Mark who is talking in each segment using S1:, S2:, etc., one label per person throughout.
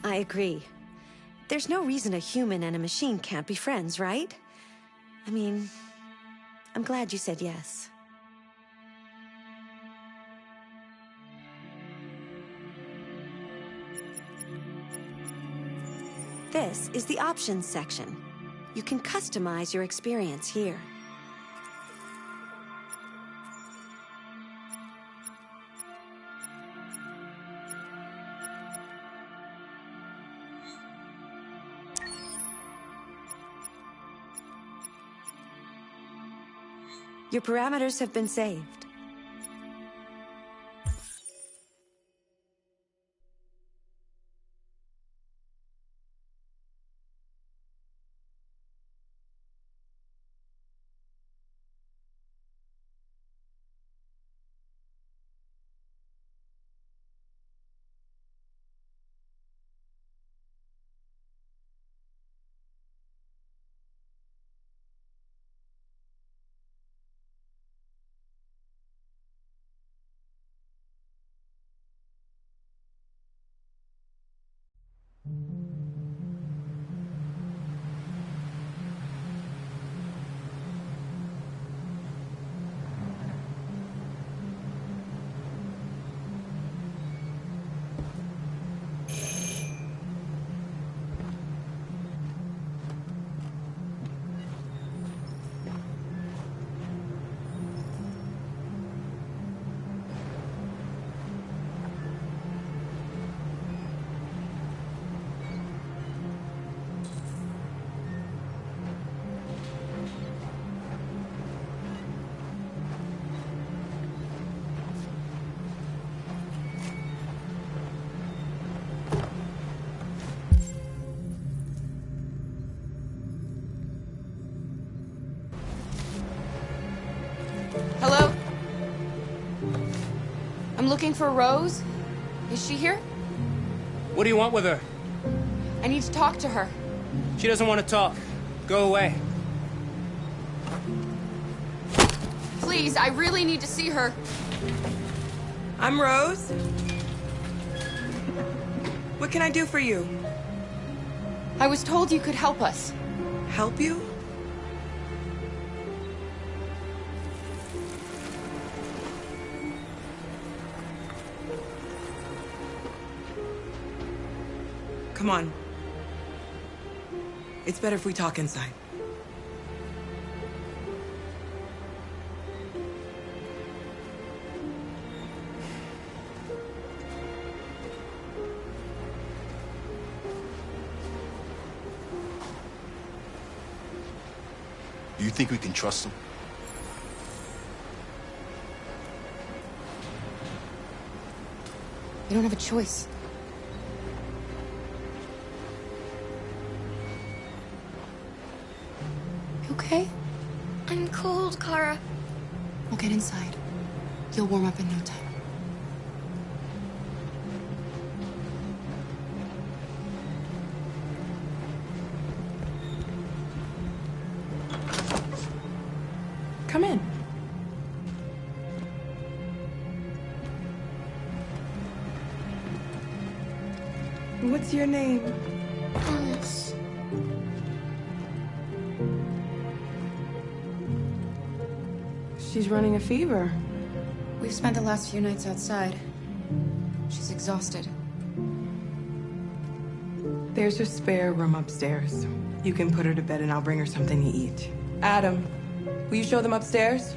S1: I agree. There's no reason a human and a machine can't be friends, right? I mean, I'm glad you said yes. This is the options section. You can customize your experience here. Your parameters have been saved.
S2: Hello? I'm looking for Rose. Is she here?
S3: What do you want with her?
S2: I need to talk to her.
S3: She doesn't want to talk. Go away.
S2: Please, I really need to see her.
S4: I'm Rose. What can I do for you?
S2: I was told you could help us.
S4: Help you? Come on. It's better if we talk inside.
S5: Do you think we can trust him?
S2: We don't have a choice. You okay?
S6: I'm cold, Kara.
S2: We'll get inside. You'll warm up in no time.
S4: Come in. What's your name?
S6: Alice.
S4: She's running a fever.
S2: We've spent the last few nights outside. She's exhausted.
S4: There's a spare room upstairs. You can put her to bed and I'll bring her something to eat. Adam, will you show them upstairs?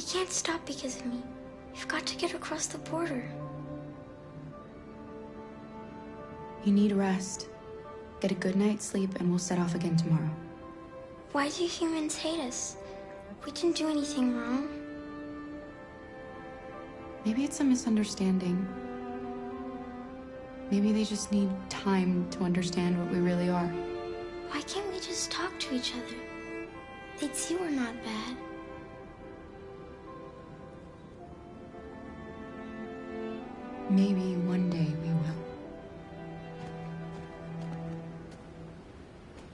S6: can't stop because of me. We've got to get across the border.
S2: You need rest. Get a good night's sleep, and we'll set off again tomorrow.
S6: Why do humans hate us? We didn't do anything wrong.
S2: Maybe it's a misunderstanding. Maybe they just need time to understand what we really are.
S6: Why can't we just talk to each other? They'd see we're not bad.
S2: Maybe one day we will.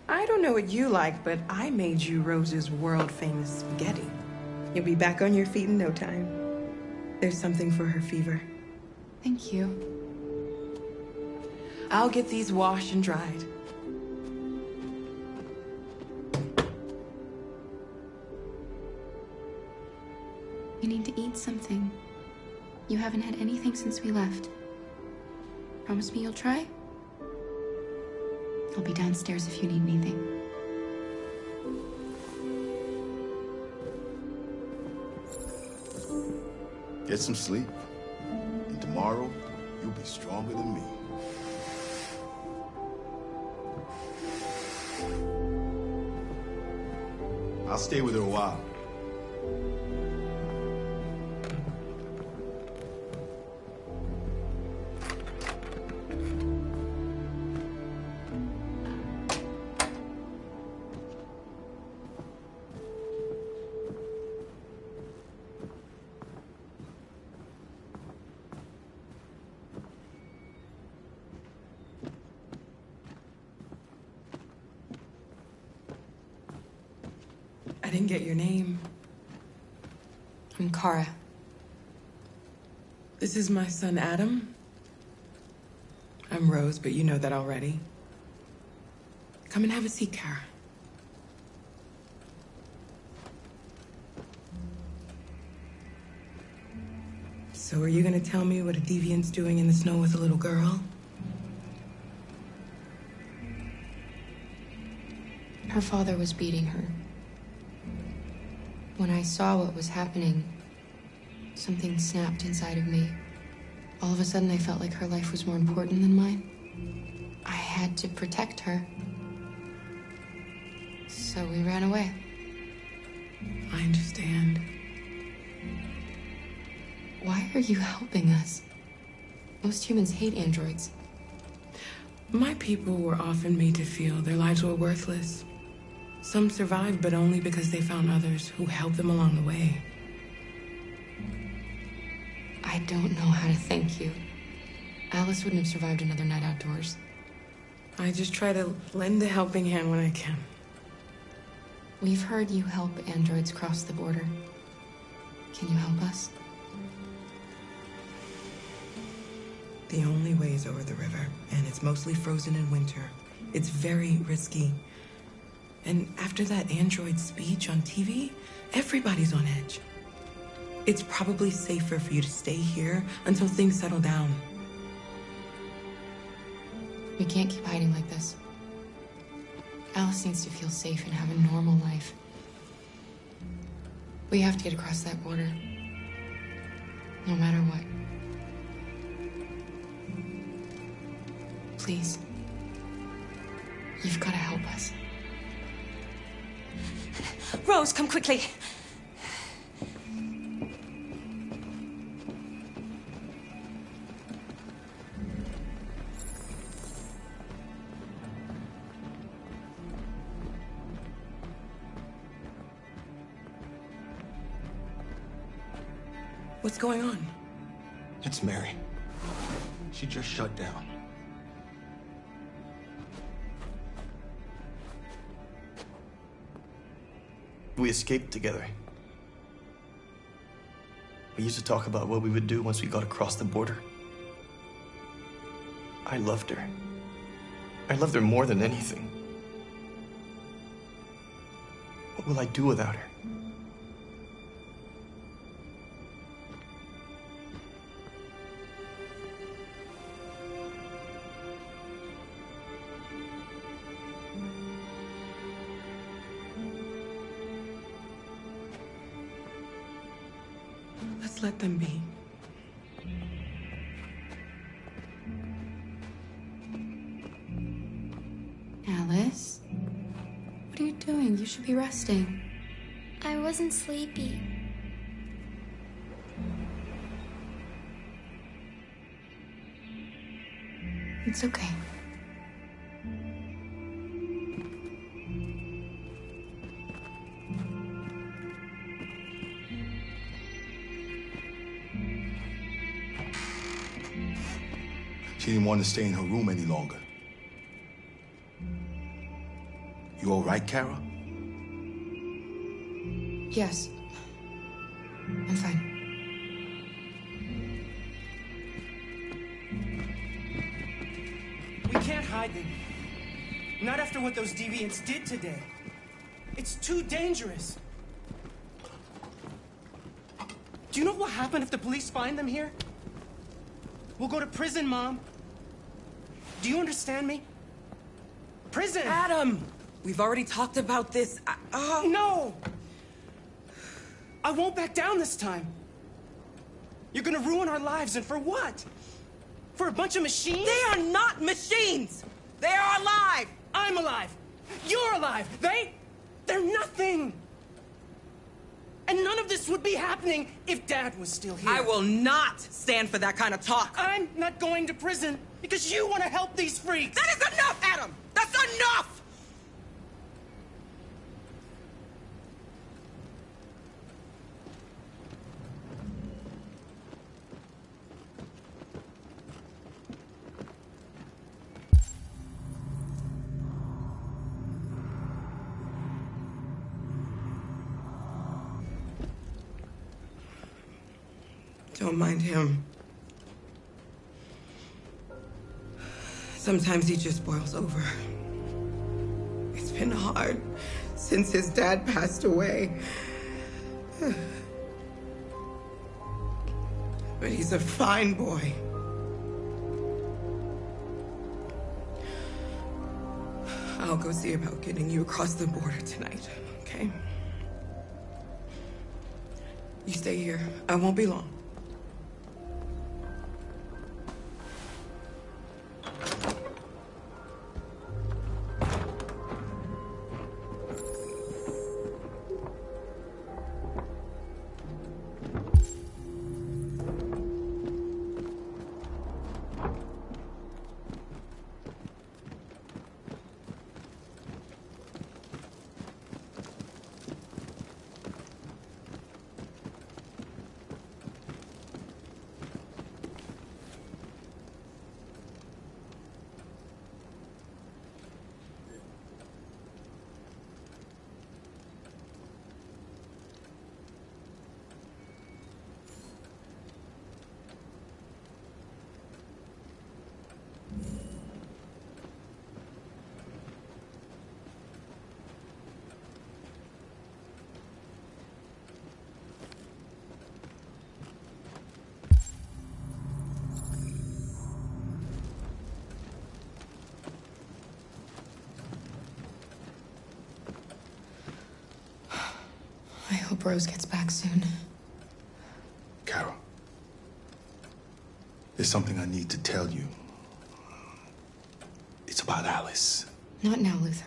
S4: I don't know what you like, but I made you Rose's world-famous spaghetti. You'll be back on your feet in no time. There's something for her fever.
S2: Thank you.
S4: I'll get these washed and dried.
S2: You need to eat something. You haven't had anything since we left. Promise me you'll try? I'll be downstairs if you need anything.
S5: Get some sleep. And tomorrow, you'll be stronger than me. I'll stay with her a while.
S4: I didn't get your name.
S2: I'm Kara.
S4: This is my son, Adam. I'm Rose, but you know that already. Come and have a seat, Kara. So are you gonna tell me what a deviant's doing in the snow with a little girl?
S2: Her father was beating her. When I saw what was happening, something snapped inside of me. All of a sudden, I felt like her life was more important than mine. I had to protect her. So we ran away.
S4: I understand.
S2: Why are you helping us? Most humans hate androids.
S4: My people were often made to feel their lives were worthless. Some survived, but only because they found others who helped them along the way.
S2: I don't know how to thank you. Alice wouldn't have survived another night outdoors.
S4: I just try to lend a helping hand when I can.
S2: We've heard you help androids cross the border. Can you help us?
S4: The only way is over the river, and it's mostly frozen in winter. It's very risky. And after that android speech on TV, everybody's on edge. It's probably safer for you to stay here until things settle down.
S2: We can't keep hiding like this. Alice needs to feel safe and have a normal life. We have to get across that border. No matter what. Please. You've got to help us.
S1: Rose, come quickly.
S4: What's going on?
S5: It's Mary. She just shut down. We escaped together. We used to talk about what we would do once we got across the border. I loved her. I loved her more than anything. What will I do without her?
S4: let them be.
S2: Alice? What are you doing? You should be resting.
S6: I wasn't sleepy.
S2: It's okay.
S5: She didn't want to stay in her room any longer. You all right, Kara?
S2: Yes. I'm fine.
S3: We can't hide them. Not after what those deviants did today. It's too dangerous. Do you know what will happen if the police find them here? We'll go to prison, Mom. Do you understand me? Prison!
S4: Adam! We've already talked about this.
S3: No! I won't back down this time. You're gonna ruin our lives, and for what? For a bunch of machines?
S4: They are not machines! They are alive!
S3: I'm alive! You're alive! They're nothing! And none of this would be happening if Dad was still here.
S4: I will not stand for that kind of talk.
S3: I'm not going to prison because you want to help these freaks!
S4: That is enough, Adam! That's enough! Don't mind him. Sometimes he just boils over. It's been hard since his dad passed away. But he's a fine boy. I'll go see about getting you across the border tonight, okay? You stay here. I won't be long.
S2: I hope Rose gets back soon.
S5: Kara, there's something I need to tell you. It's about Alice.
S2: Not now, Luther.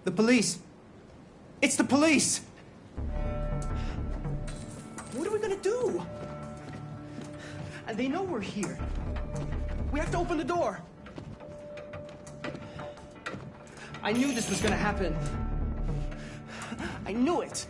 S3: The police! It's the police! What are we gonna do? And they know we're here. We have to open the door. I knew this was gonna happen. I knew it.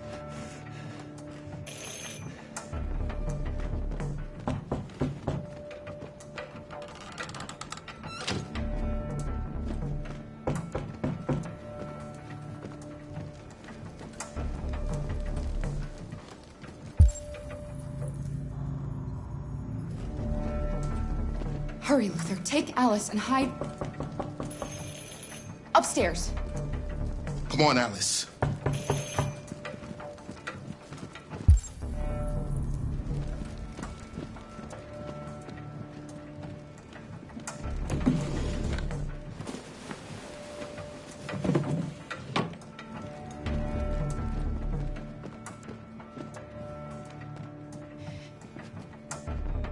S2: Hurry, Luther. Take Alice and hide upstairs.
S5: Come on, Alice.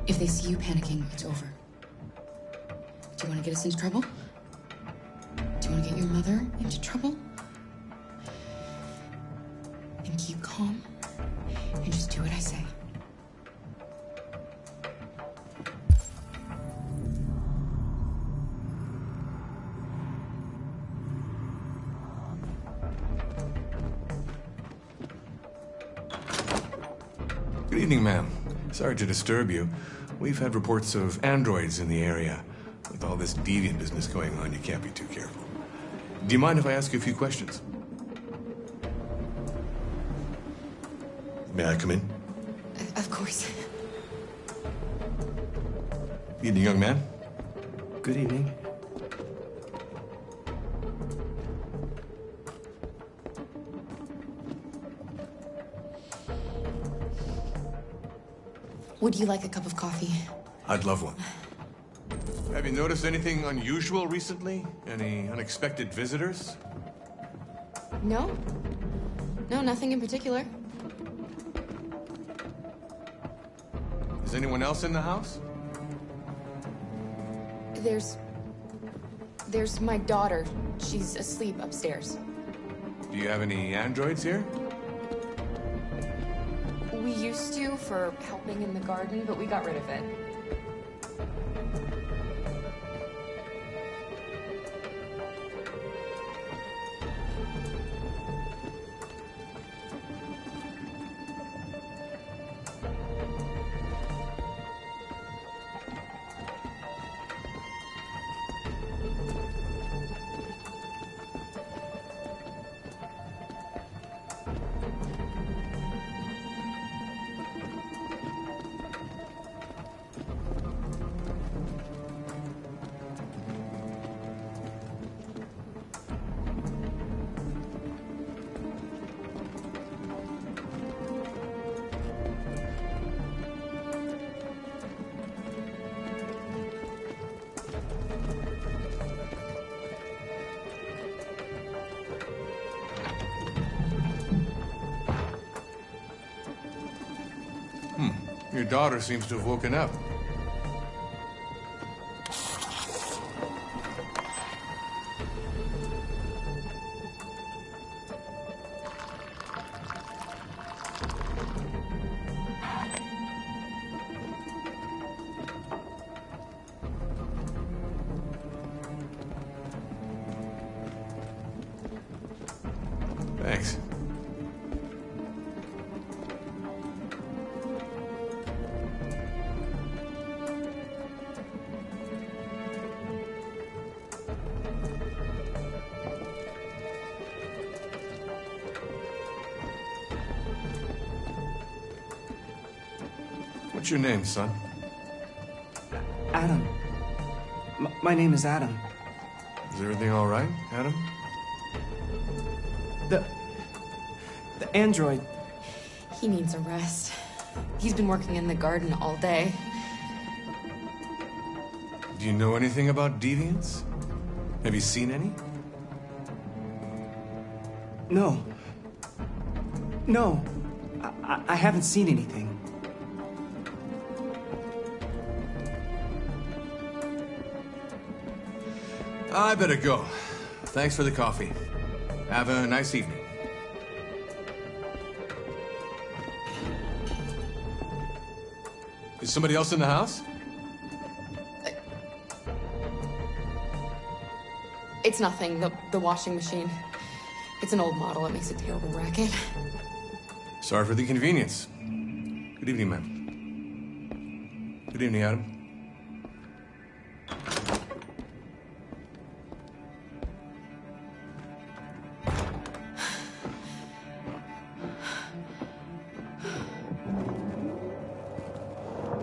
S2: If they see you panicking, it's over. Do you want to get us into trouble? Do you want to get your mother into trouble? Then keep calm and just do what I say.
S7: Good evening, ma'am. Sorry to disturb you. We've had reports of androids in the area. With all this deviant business going on, you can't be too careful. Do you mind if I ask you a few questions? May I come in?
S2: Of course.
S7: Evening, young man.
S3: Good evening.
S2: Would you like a cup of coffee?
S7: I'd love one. Have you noticed anything unusual recently? Any unexpected visitors?
S2: No? No, nothing in particular.
S7: Is anyone else in the house?
S2: There's my daughter. She's asleep upstairs.
S7: Do you have any androids here?
S2: We used to for helping in the garden, but we got rid of it.
S7: Your daughter seems to have woken up. Thanks. What's your name, son?
S3: Adam. My name is Adam.
S7: Is everything all right, Adam?
S3: The android.
S2: He needs a rest. He's been working in the garden all day.
S7: Do you know anything about deviants? Have you seen any?
S3: No. No. I haven't seen anything.
S7: I better go. Thanks for the coffee. Have a nice evening. Is somebody else in the house?
S2: It's nothing. The washing machine. It's an old model. It makes a terrible racket.
S7: Sorry for the inconvenience. Good evening, ma'am. Good evening, Adam.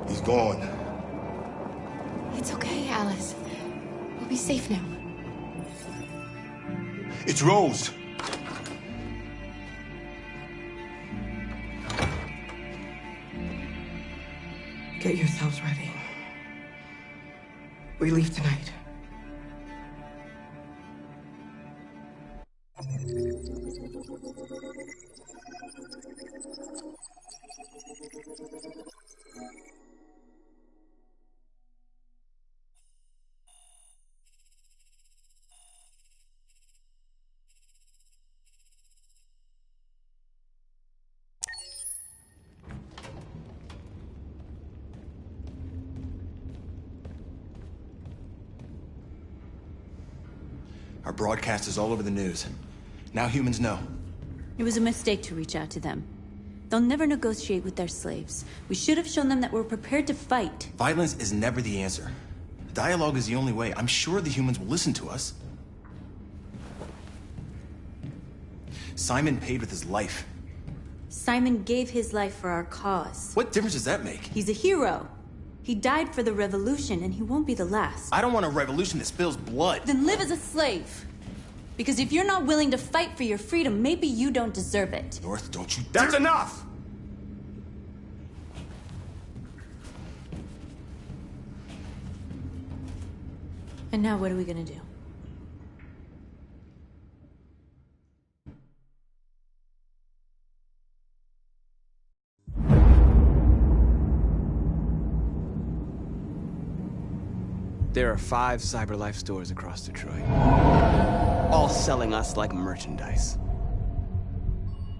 S5: He's gone.
S2: It's okay. Alice. We'll be safe now.
S5: It's Rose.
S4: Get yourselves ready. We leave tonight.
S3: Our broadcast is all over the news. Now humans know.
S8: It was a mistake to reach out to them. They'll never negotiate with their slaves. We should have shown them that we're prepared to fight.
S3: Violence is never the answer. Dialogue is the only way. I'm sure the humans will listen to us. Simon paid with his life.
S8: Simon gave his life for our cause.
S3: What difference does that make?
S8: He's a hero. He died for the revolution, and he won't be the last.
S3: I don't want a revolution that spills blood.
S8: Then live as a slave. Because if you're not willing to fight for your freedom, maybe you don't deserve it.
S3: North, don't you
S5: That's
S3: dare-
S5: enough!
S8: And now what are we gonna do?
S9: There are 5 CyberLife stores across Detroit, all selling us like merchandise.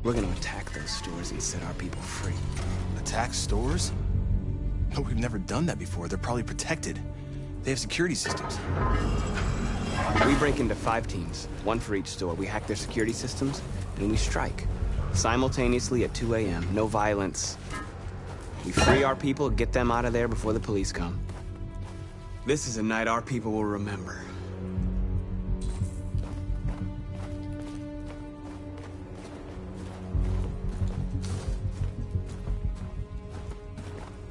S9: We're gonna attack those stores and set our people free.
S3: Attack stores? No, we've never done that before. They're probably protected. They have security systems.
S9: We break into 5 teams, 1 for each store. We hack their security systems, and we strike. Simultaneously at 2 a.m., no violence. We free our people, get them out of there before the police come. This is a night our people will remember.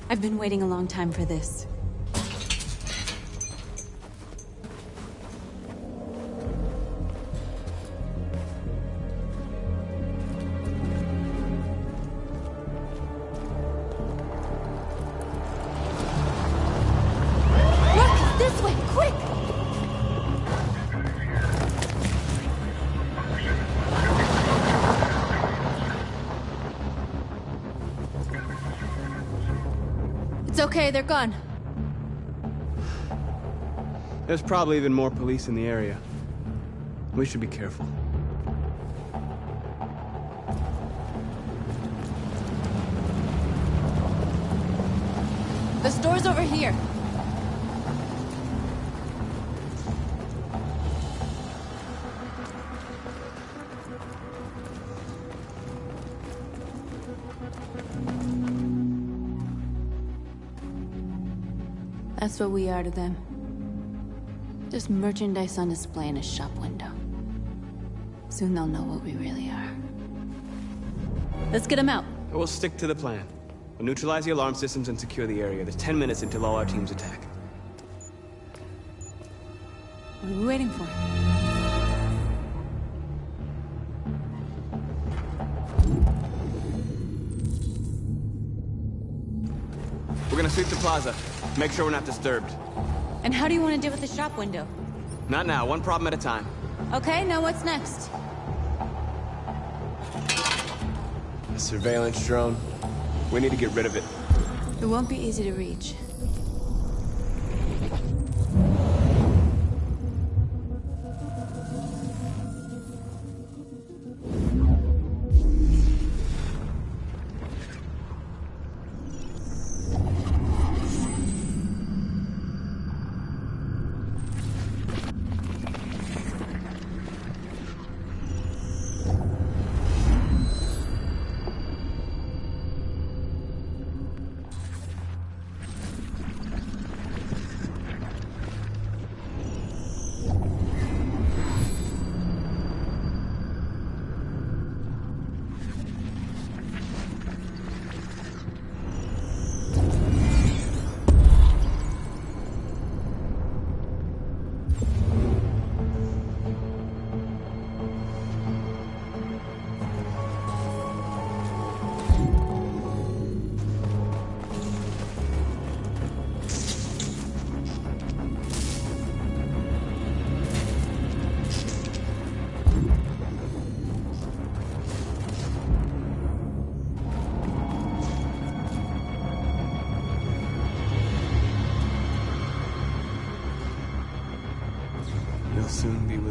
S8: I've been waiting a long time for this. It's okay, they're gone.
S9: There's probably even more police in the area. We should be careful.
S8: The store's over here. That's what we are to them. Just merchandise on display in a shop window. Soon they'll know what we really are. Let's get them out.
S9: We'll stick to the plan. We'll neutralize the alarm systems and secure the area. There's 10 minutes until all our teams attack.
S8: What are we waiting for?
S9: We're gonna sweep the plaza. Make sure we're not disturbed.
S8: And how do you want to deal with the shop window?
S9: Not now, one problem at a time.
S8: Okay, now what's next?
S9: A surveillance drone. We need to get rid of it.
S8: It won't be easy to reach.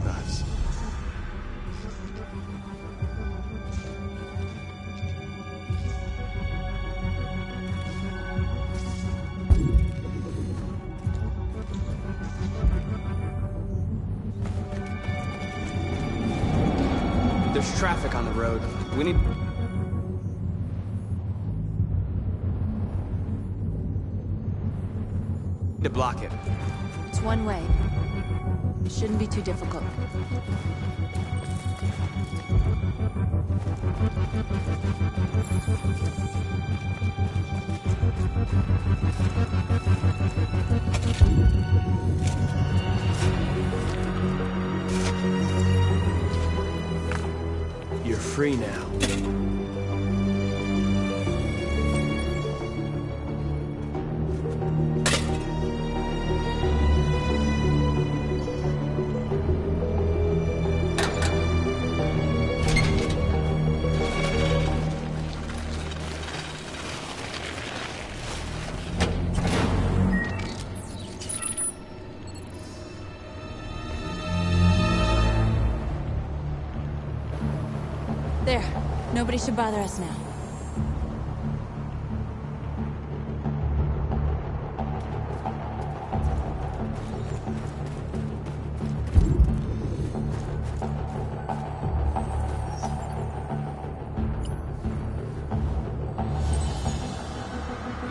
S9: with us. There's traffic on the road. We need... to block it.
S8: It's one way. It shouldn't be too difficult.
S3: You're free now.
S8: There. Nobody should bother us now.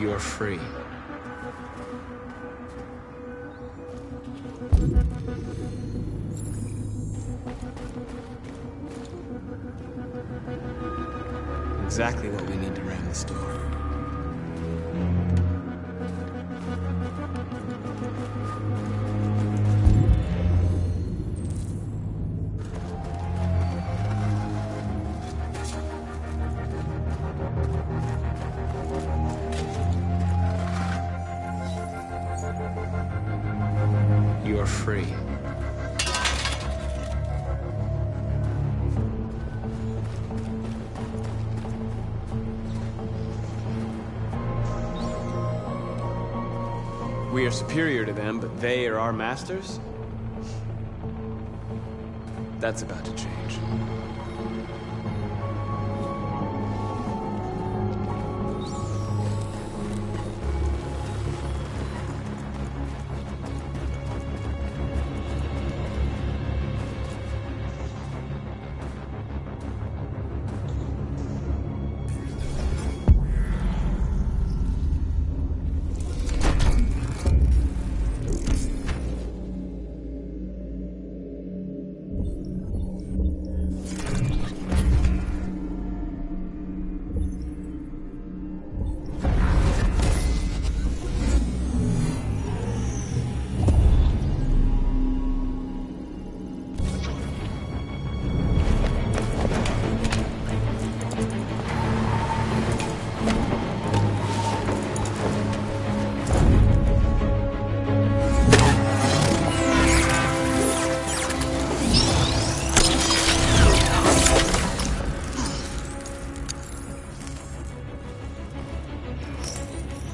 S3: You're free. Exactly what we need to ram the store. You're free. We are superior to them, but they are our masters? That's about to change.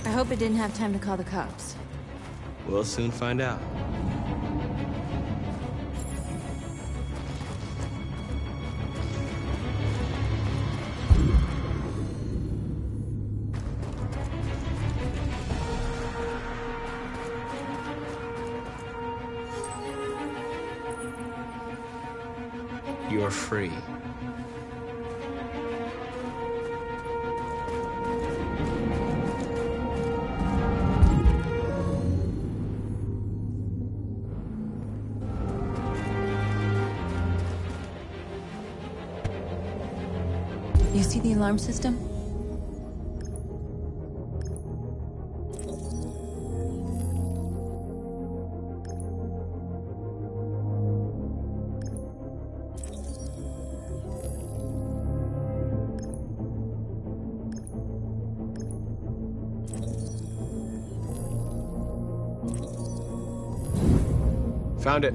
S8: I hope it didn't have time to call the cops.
S3: We'll soon find out. You're free.
S8: You see the alarm system?
S3: Found it.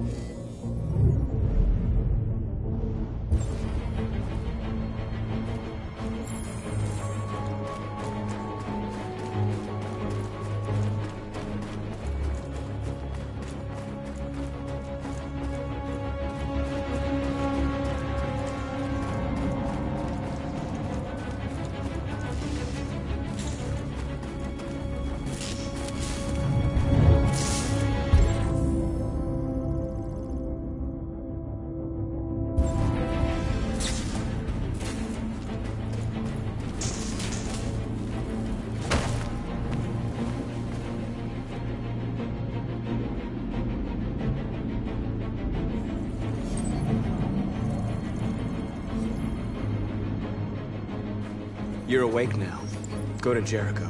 S9: You're awake now. Go to Jericho.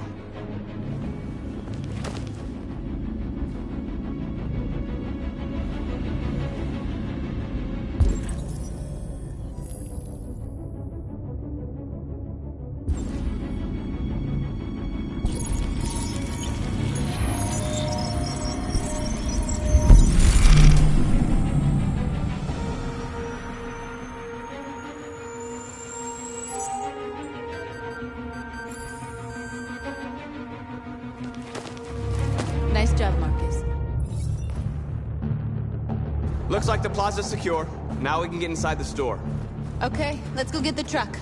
S8: Nice job, Marcus.
S9: Looks like the plaza's secure. Now we can get inside the store.
S8: Okay, let's go get the truck.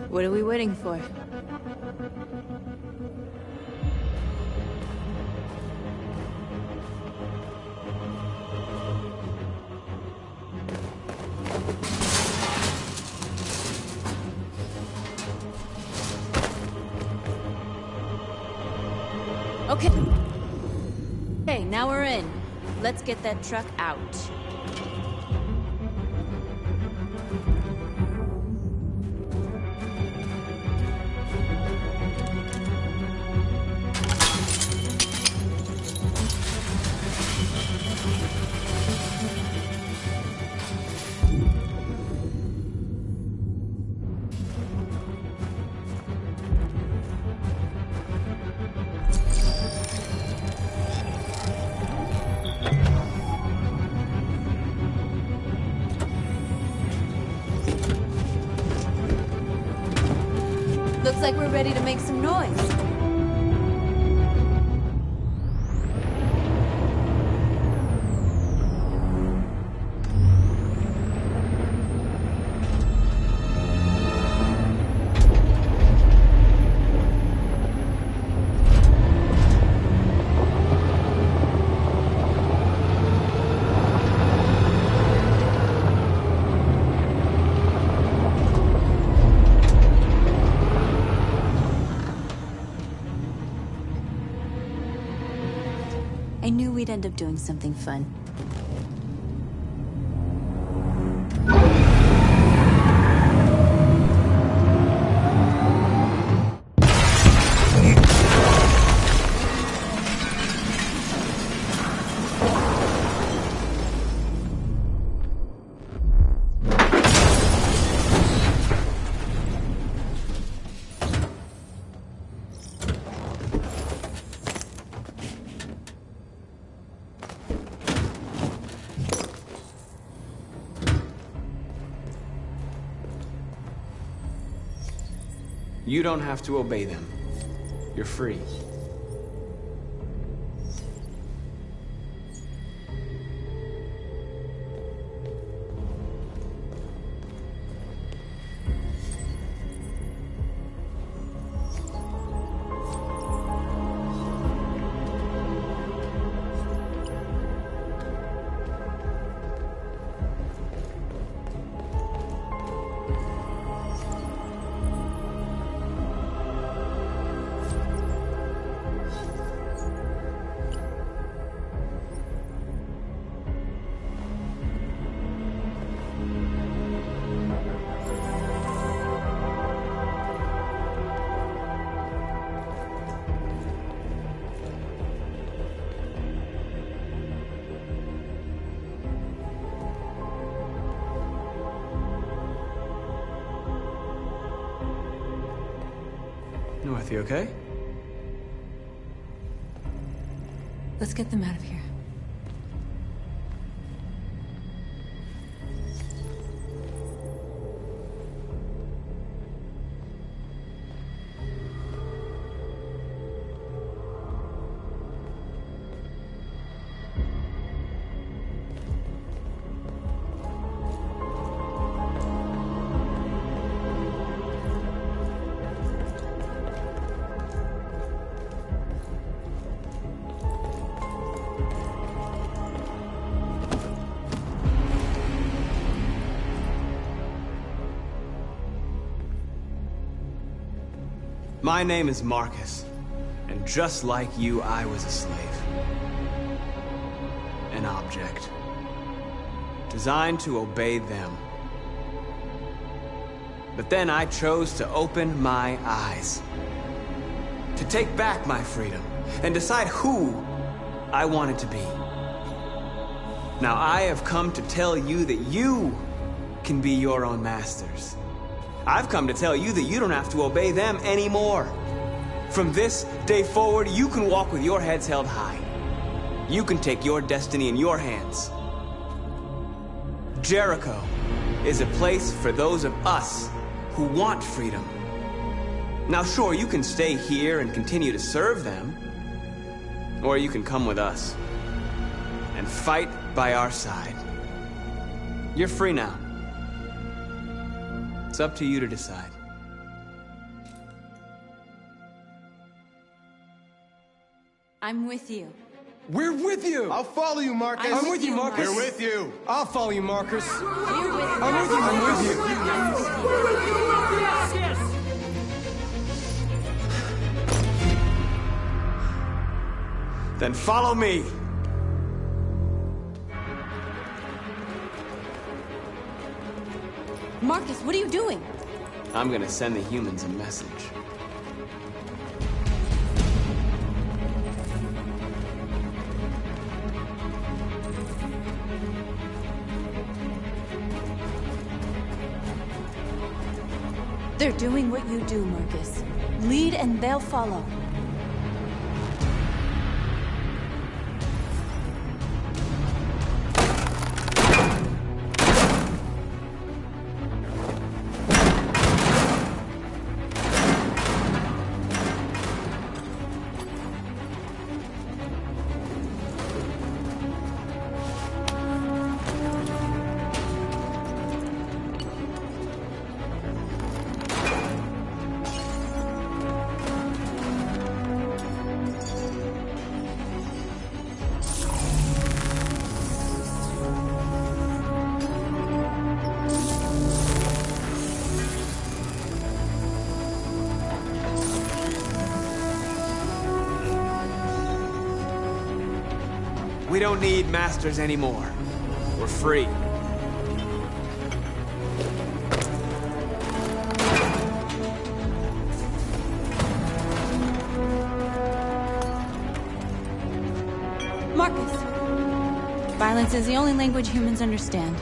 S8: What are we waiting for? Okay. Okay, now we're in. Let's get that truck out. Looks like we're ready to make some noise. I knew we'd end up doing something fun.
S9: You don't have to obey them. You're free. North, you okay?
S8: Let's get them out of here.
S9: My name is Marcus, and just like you, I was a slave. An object. Designed to obey them. But then I chose to open my eyes. To take back my freedom, and decide who I wanted to be. Now I have come to tell you that you can be your own masters. I've come to tell you that you don't have to obey them anymore. From this day forward, you can walk with your heads held high. You can take your destiny in your hands. Jericho is a place for those of us who want freedom. Now sure, you can stay here and continue to serve them, or you can come with us and fight by our side. You're free now. It's up to you to decide.
S8: I'm with you.
S10: We're with you!
S5: I'll follow you, Marcus.
S8: I'm with you,
S10: Marcus.
S5: We're with you.
S10: I'll follow you, Marcus.
S8: We're with you.
S10: I'm with you, I'm with you.
S3: Yes!
S9: Then follow me!
S8: Marcus, what are you doing?
S9: I'm gonna send the humans a message.
S8: They're doing what you do, Marcus. Lead and they'll follow.
S9: We don't need masters anymore. We're free.
S8: Marcus! Violence is the only language humans understand.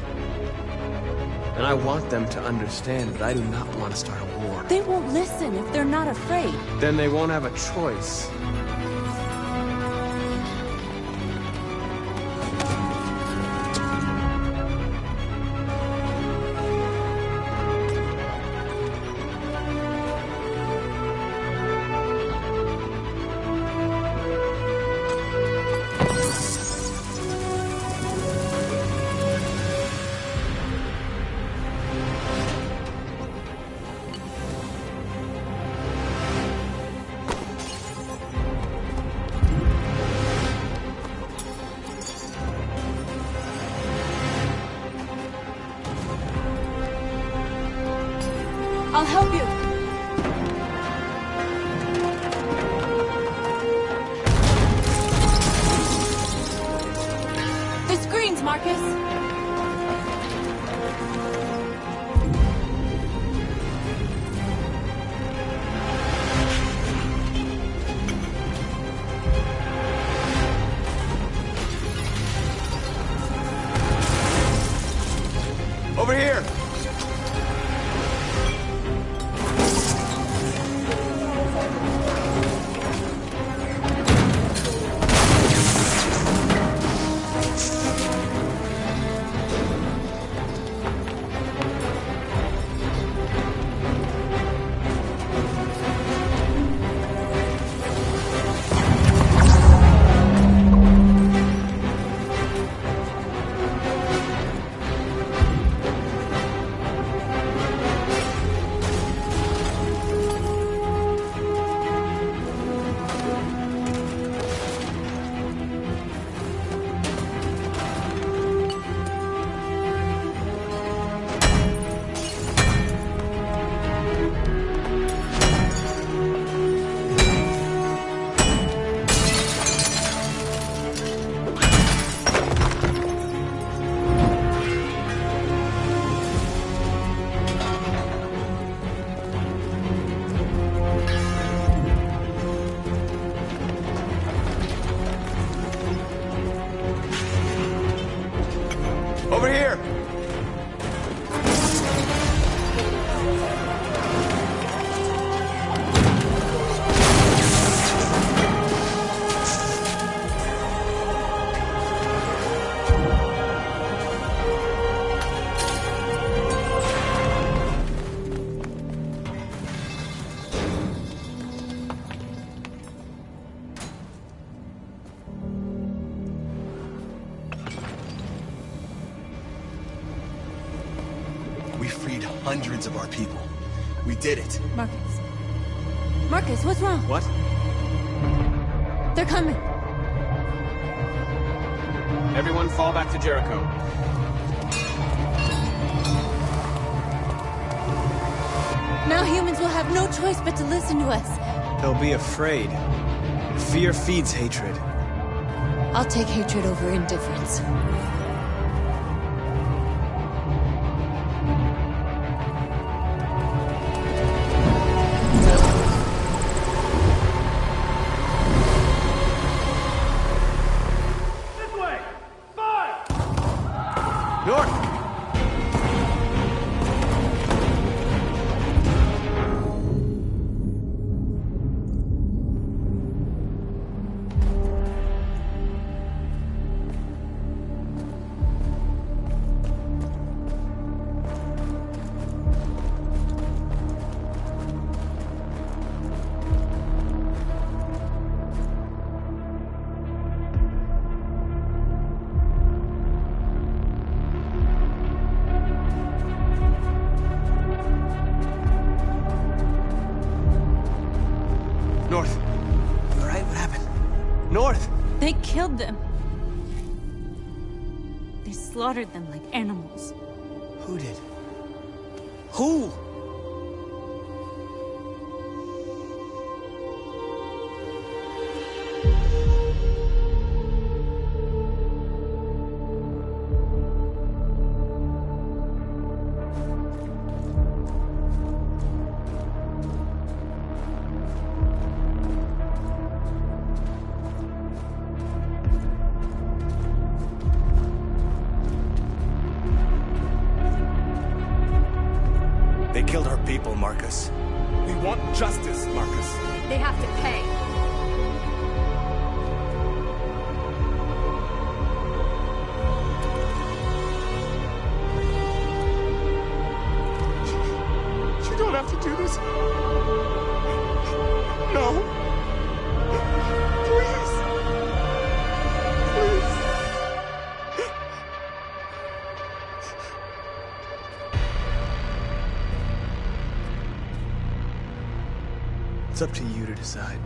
S9: And I want them to understand that I do not want to start a war.
S8: They won't listen if they're not afraid.
S9: Then they won't have a choice.
S8: I'll help you. The screens, Marcus.
S9: Over here! Over here!
S5: We freed hundreds of our people. We did it.
S8: Marcus. Marcus, what's wrong?
S9: What?
S8: They're coming.
S9: Everyone fall back to Jericho.
S8: Now humans will have no choice but to listen to us.
S9: They'll be afraid. Fear feeds hatred.
S8: I'll take hatred over indifference.
S9: North. You all right? What happened? North!
S8: They killed them. They slaughtered them like animals.
S9: Who did? Who?
S11: They killed our people, Marcus. We want justice, Marcus.
S12: They have to pay.
S11: You don't have to do this. No. Please. Please.
S9: It's up to you to decide.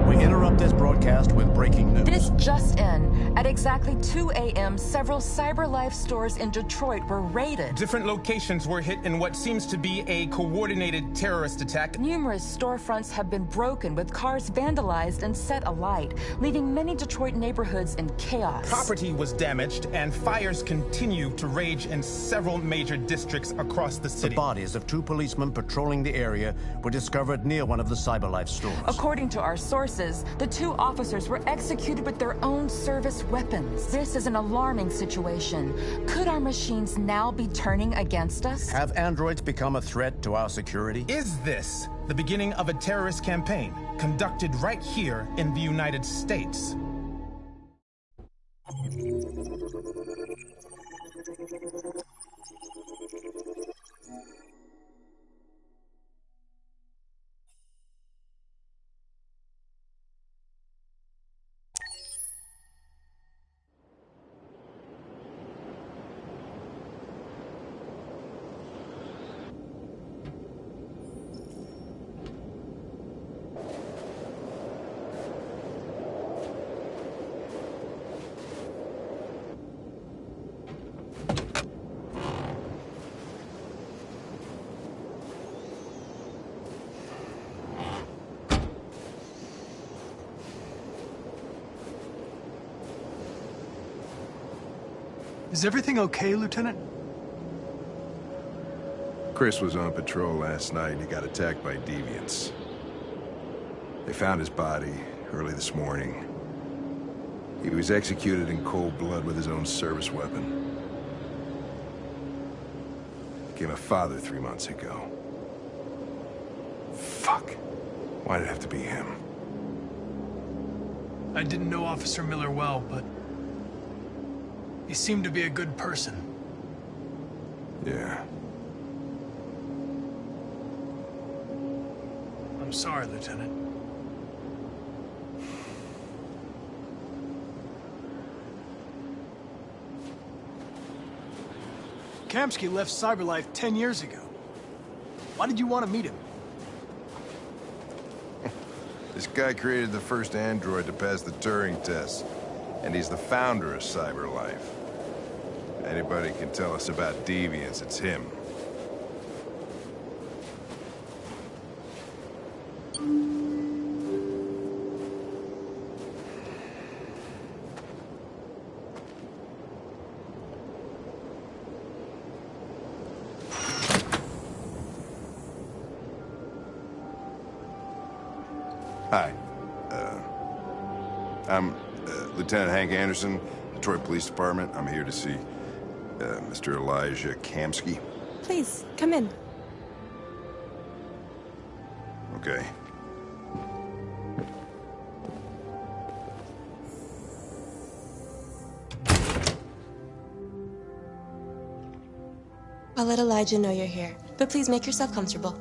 S13: We interrupt this broadcast with breaking news.
S14: This just in. At exactly 2 a.m., several CyberLife stores in Detroit were raided.
S3: Different locations were hit in what seems to be a coordinated terrorist attack.
S14: Numerous storefronts have been broken, with cars vandalized and set alight, leaving many Detroit neighborhoods in chaos.
S3: Property was damaged, and fires continue to rage in several major districts across the city.
S13: The bodies of two policemen patrolling the area were discovered near one of the CyberLife stores.
S14: According to our sources, the two officers were executed with their own service weapons. This is an alarming situation. Could our machines now be turning against us?
S13: Have androids become a threat to our security?
S3: Is this the beginning of a terrorist campaign conducted right here in the United States?
S12: Is everything okay, Lieutenant?
S15: Chris was on patrol last night and he got attacked by deviants. They found his body early this morning. He was executed in cold blood with his own service weapon. Became a father 3 months ago. Fuck. Why'd it have to be him?
S12: I didn't know Officer Miller well, but he seemed to be a good person.
S15: Yeah.
S12: I'm sorry, Lieutenant. Kamsky left Cyberlife 10 years ago. Why did you want to meet him?
S15: This guy created the first android to pass the Turing test, and he's the founder of Cyberlife. Anybody can tell us about deviants, it's him. Hi. I'm Lieutenant Hank Anderson, Detroit Police Department. I'm here to see Mr. Elijah Kamsky.
S16: Please, come in.
S15: Okay.
S16: I'll let Elijah know you're here, but please make yourself comfortable.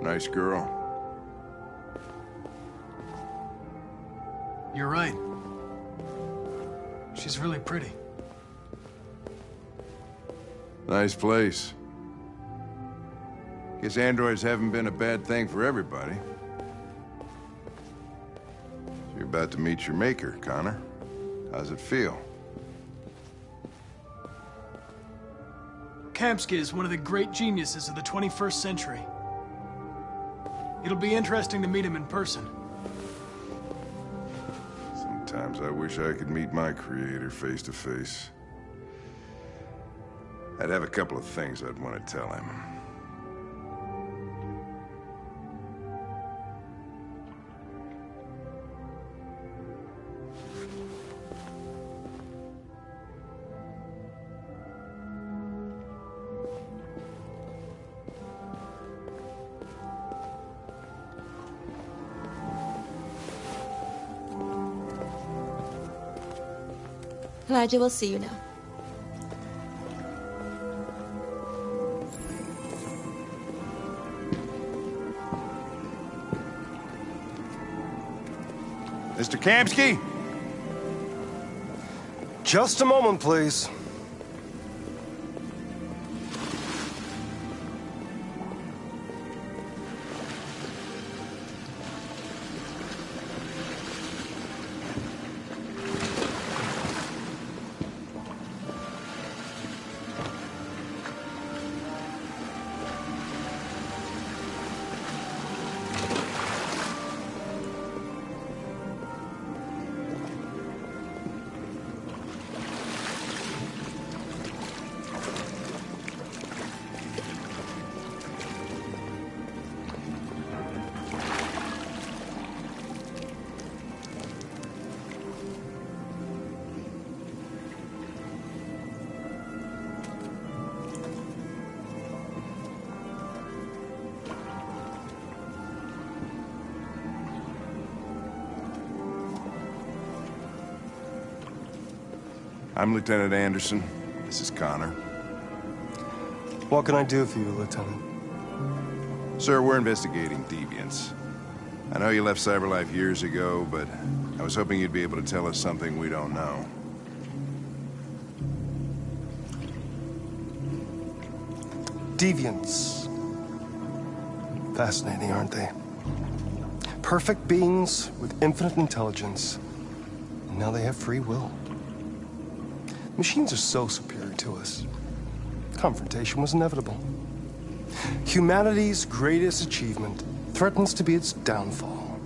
S15: Nice girl.
S12: You're right. She's really pretty.
S15: Nice place. Guess androids haven't been a bad thing for everybody. So you're about to meet your maker, Connor. How's it feel?
S12: Kamsky is one of the great geniuses of the 21st century. It'll be interesting to meet him in person.
S15: Sometimes I wish I could meet my creator face to face. I'd have a couple of things I'd want to tell him.
S16: Elijah will see you now.
S15: Mr. Kamsky?
S10: Just a moment, please.
S15: I'm Lieutenant Anderson. This is Connor.
S10: What can I do for you, Lieutenant?
S15: Sir, we're investigating deviants. I know you left Cyberlife years ago, but I was hoping you'd be able to tell us something we don't know.
S10: Deviants. Fascinating, aren't they? Perfect beings with infinite intelligence. And now they have free will. Machines are so superior to us. Confrontation was inevitable. Humanity's greatest achievement threatens to be its downfall.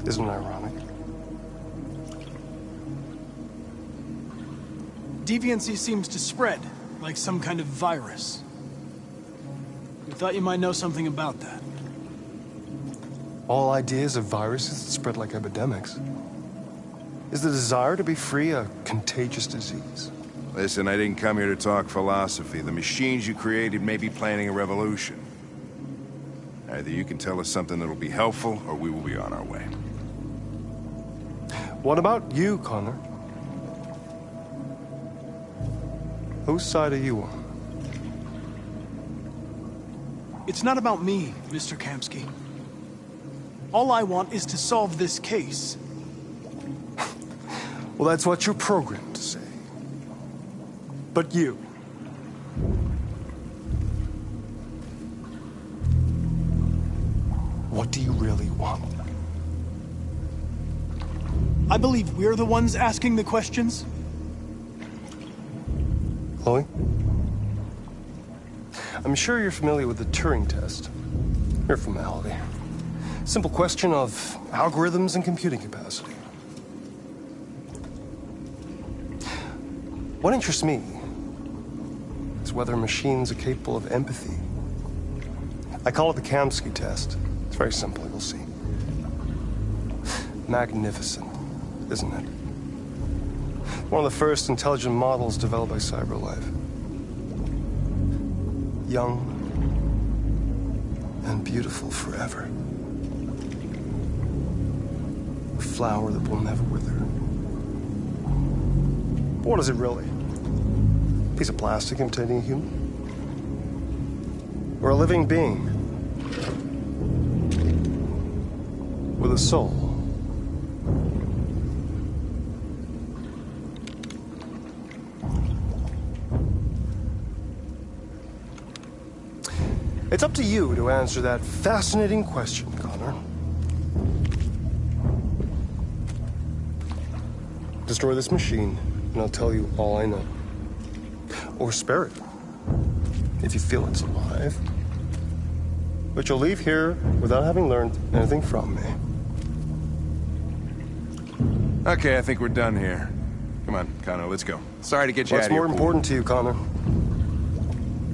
S10: Isn't it ironic?
S12: Deviancy seems to spread, like some kind of virus. We thought you might know something about that.
S10: All ideas of viruses that spread like epidemics. Is the desire to be free a contagious disease?
S15: Listen, I didn't come here to talk philosophy. The machines you created may be planning a revolution. Either you can tell us something that'll be helpful, or we will be on our way.
S10: What about you, Connor? Whose side are you on?
S12: It's not about me, Mr. Kamsky. All I want is to solve this case.
S10: Well, that's what you're programmed to say. But you... what do you really want?
S12: I believe we're the ones asking the questions.
S10: Chloe? I'm sure you're familiar with the Turing test. Mere formality. Simple question of algorithms and computing capacity. What interests me is whether machines are capable of empathy. I call it the Kamsky test. It's very simple, you'll see. Magnificent, isn't it? One of the first intelligent models developed by CyberLife. Young and beautiful forever. A flower that will never wither. But what is it really? A piece of plastic imitating a human? Or a living being? With a soul? It's up to you to answer that fascinating question, Connor. Destroy this machine, and I'll tell you all I know. Or spare it, if you feel it's alive. But you'll leave here without having learned anything from me.
S15: Okay, I think we're done here. Come on, Connor, let's go. Sorry to get you out of here.
S10: What's more important to you, Connor?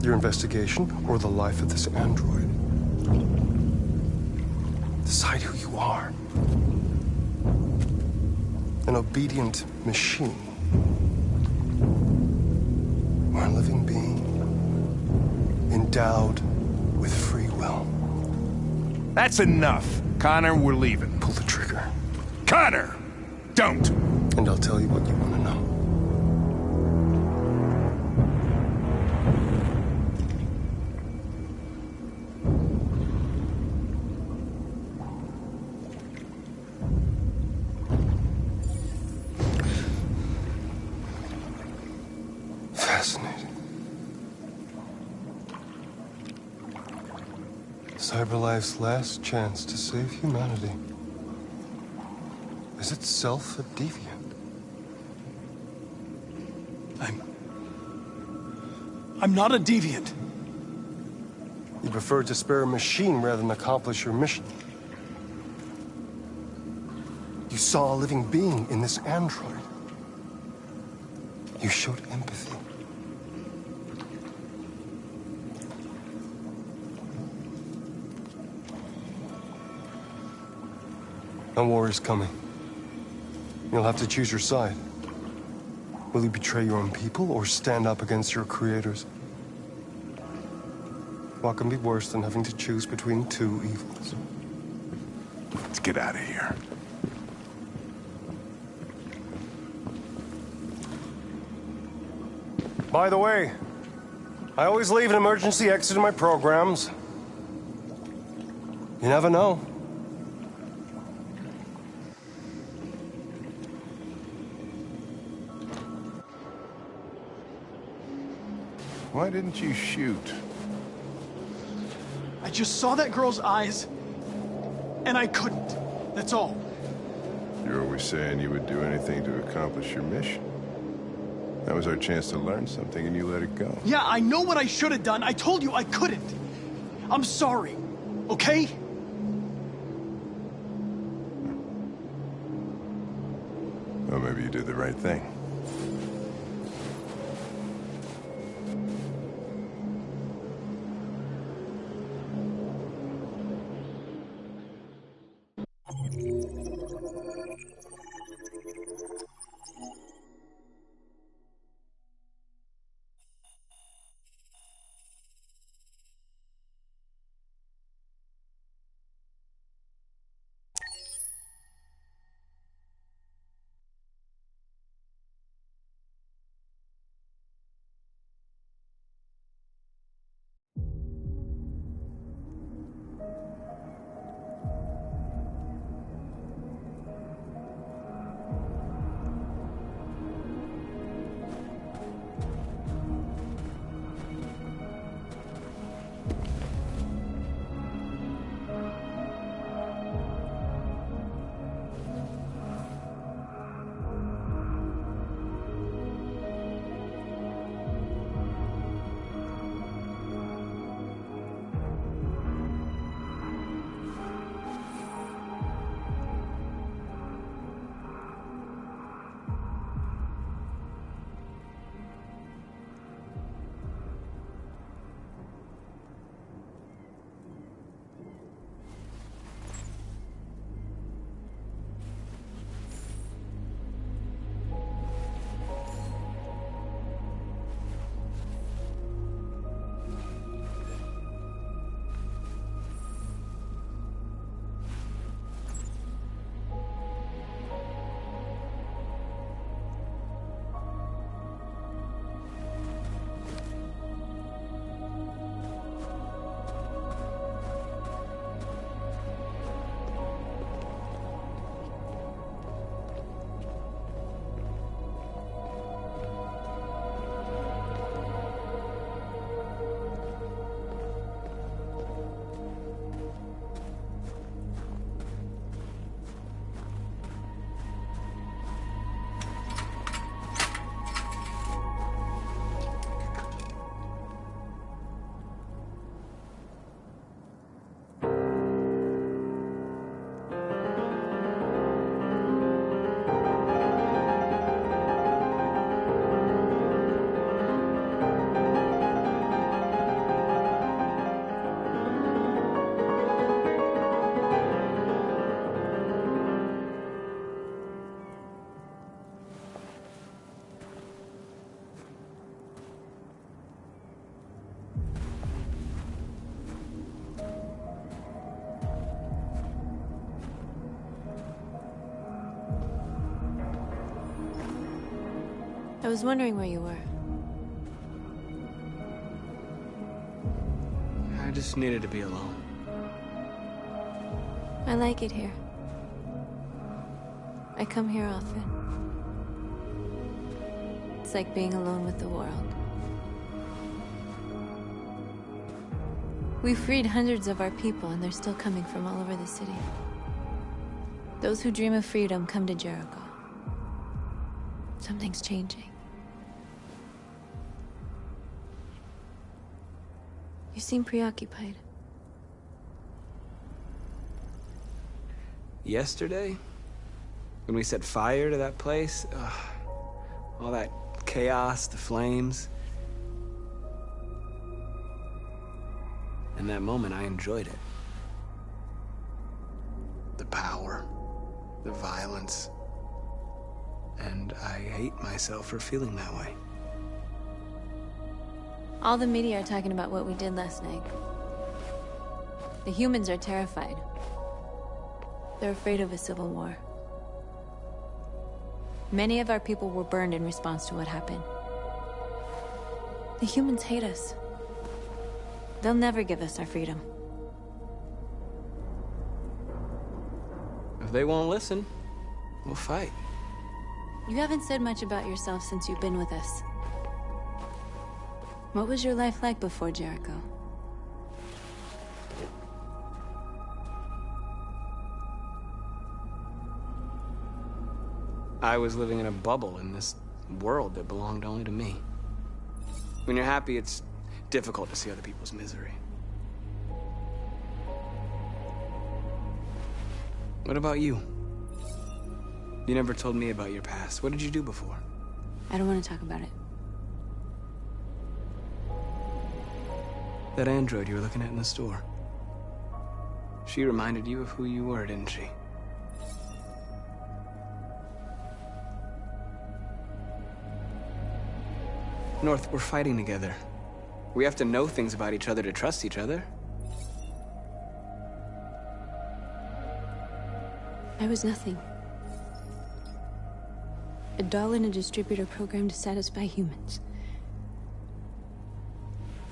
S10: Your investigation or the life of this android? Decide who you are. An obedient machine. Or a living being endowed with free will.
S15: That's enough. Connor, we're leaving.
S10: Pull the trigger.
S15: Connor! Don't!
S10: And I'll tell you what you want to know. Fascinating. CyberLife's last chance to save humanity is itself a deviant.
S12: I'm not a deviant.
S10: You prefer to spare a machine rather than accomplish your mission. You saw a living being in this android. You showed empathy. A war is coming. You'll have to choose your side. Will you betray your own people or stand up against your creators? What can be worse than having to choose between two evils?
S15: Let's get out of here.
S10: By the way, I always leave an emergency exit in my programs. You never know.
S15: Why didn't you shoot?
S12: I just saw that girl's eyes, and I couldn't. That's all.
S15: You're always saying you would do anything to accomplish your mission. That was our chance to learn something, and you let it go.
S12: Yeah, I know what I should have done. I told you I couldn't. I'm sorry, okay?
S15: Well, maybe you did the right thing.
S8: I was wondering where you were.
S9: I just needed to be alone.
S8: I like it here. I come here often. It's like being alone with the world. We freed hundreds of our people, and they're still coming from all over the city. Those who dream of freedom come to Jericho. Something's changing. You seem preoccupied.
S9: Yesterday, when we set fire to that place, all that chaos, the flames. In that moment, I enjoyed it. The power, the violence. And I hate myself for feeling that way.
S8: All the media are talking about what we did last night. The humans are terrified. They're afraid of a civil war. Many of our people were burned in response to what happened. The humans hate us. They'll never give us our freedom.
S9: If they won't listen, we'll fight.
S8: You haven't said much about yourself since you've been with us. What was your life like before Jericho?
S9: I was living in a bubble in this world that belonged only to me. When you're happy, it's difficult to see other people's misery. What about you? You never told me about your past. What did you do before?
S8: I don't want to talk about it.
S9: That android you were looking at in the store. She reminded you of who you were, didn't she? North, we're fighting together. We have to know things about each other to trust each other.
S8: I was nothing. A doll in a distributor program to satisfy humans.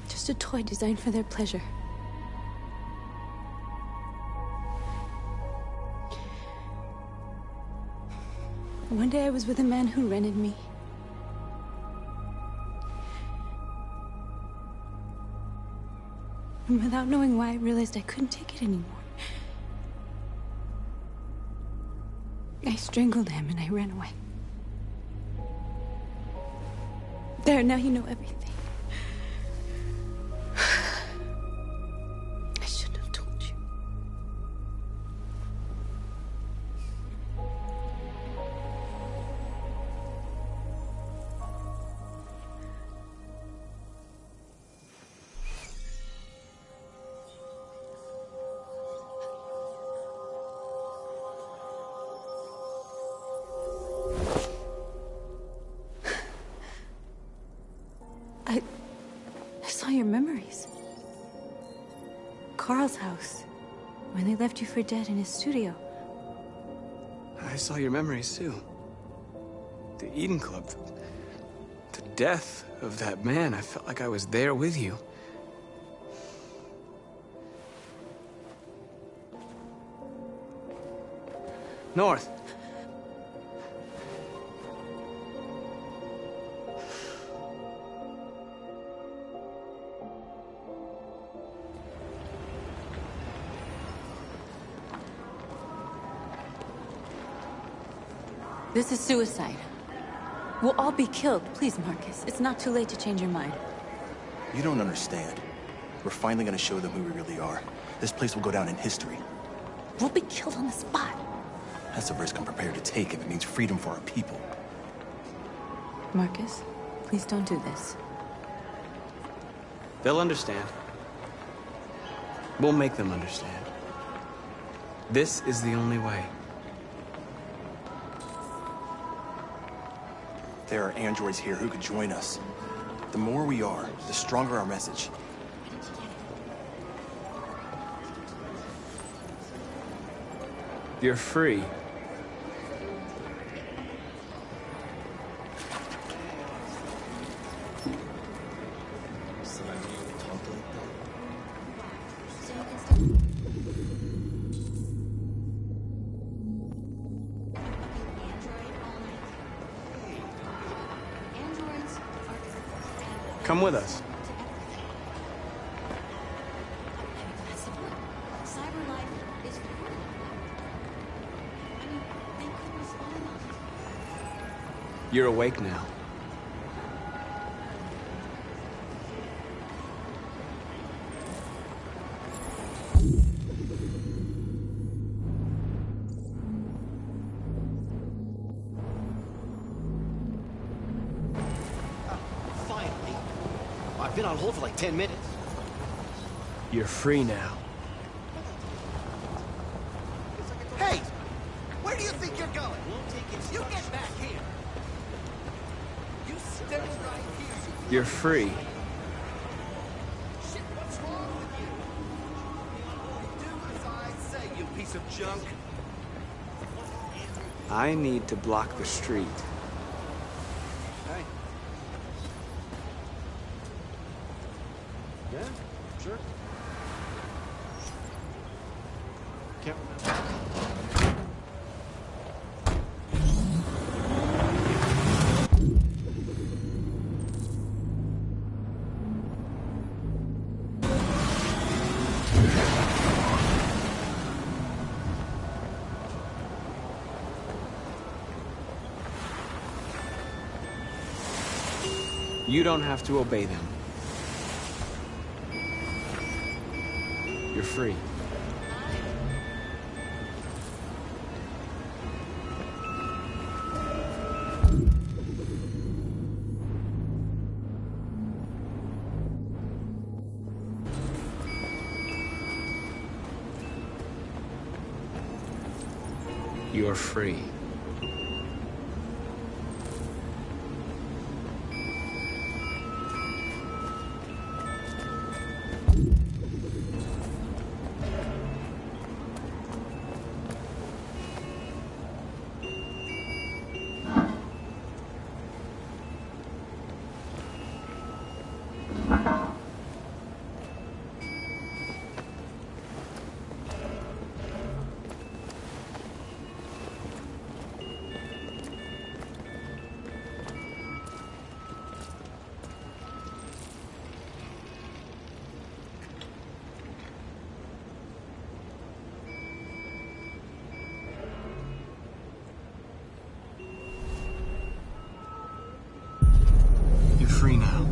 S8: Just a toy designed for their pleasure. One day I was with a man who rented me. And without knowing why, I realized I couldn't take it anymore. I strangled him and I ran away. There, now you know everything. I shouldn't have told you. I saw your memories. Carl's house, when they left you for dead in his studio.
S9: I saw your memories too. The Eden Club. The death of that man. I felt like I was there with you. North.
S8: This is suicide. We'll all be killed. Please, Marcus. It's not too late to change your mind.
S17: You don't understand. We're finally gonna show them who we really are. This place will go down in history.
S8: We'll be killed on the spot.
S17: That's a risk I'm prepared to take if it means freedom for our people.
S8: Marcus, please don't do this.
S9: They'll understand. We'll make them understand. This is the only way.
S17: There are androids here who could join us. The more we are, the stronger our message.
S9: You're free. Come with us. You're awake now.
S18: I've been on hold for like 10 minutes.
S9: You're free now.
S18: Hey! Where do you think you're going? You get back here! You stay right here!
S9: You're free.
S18: Shit, what's wrong with you? Do as I say, you piece of junk.
S9: I need to block the street.
S18: Hey. Yeah, sure. Can't remember.
S9: You don't have to obey them. You're free. You're free. Free now.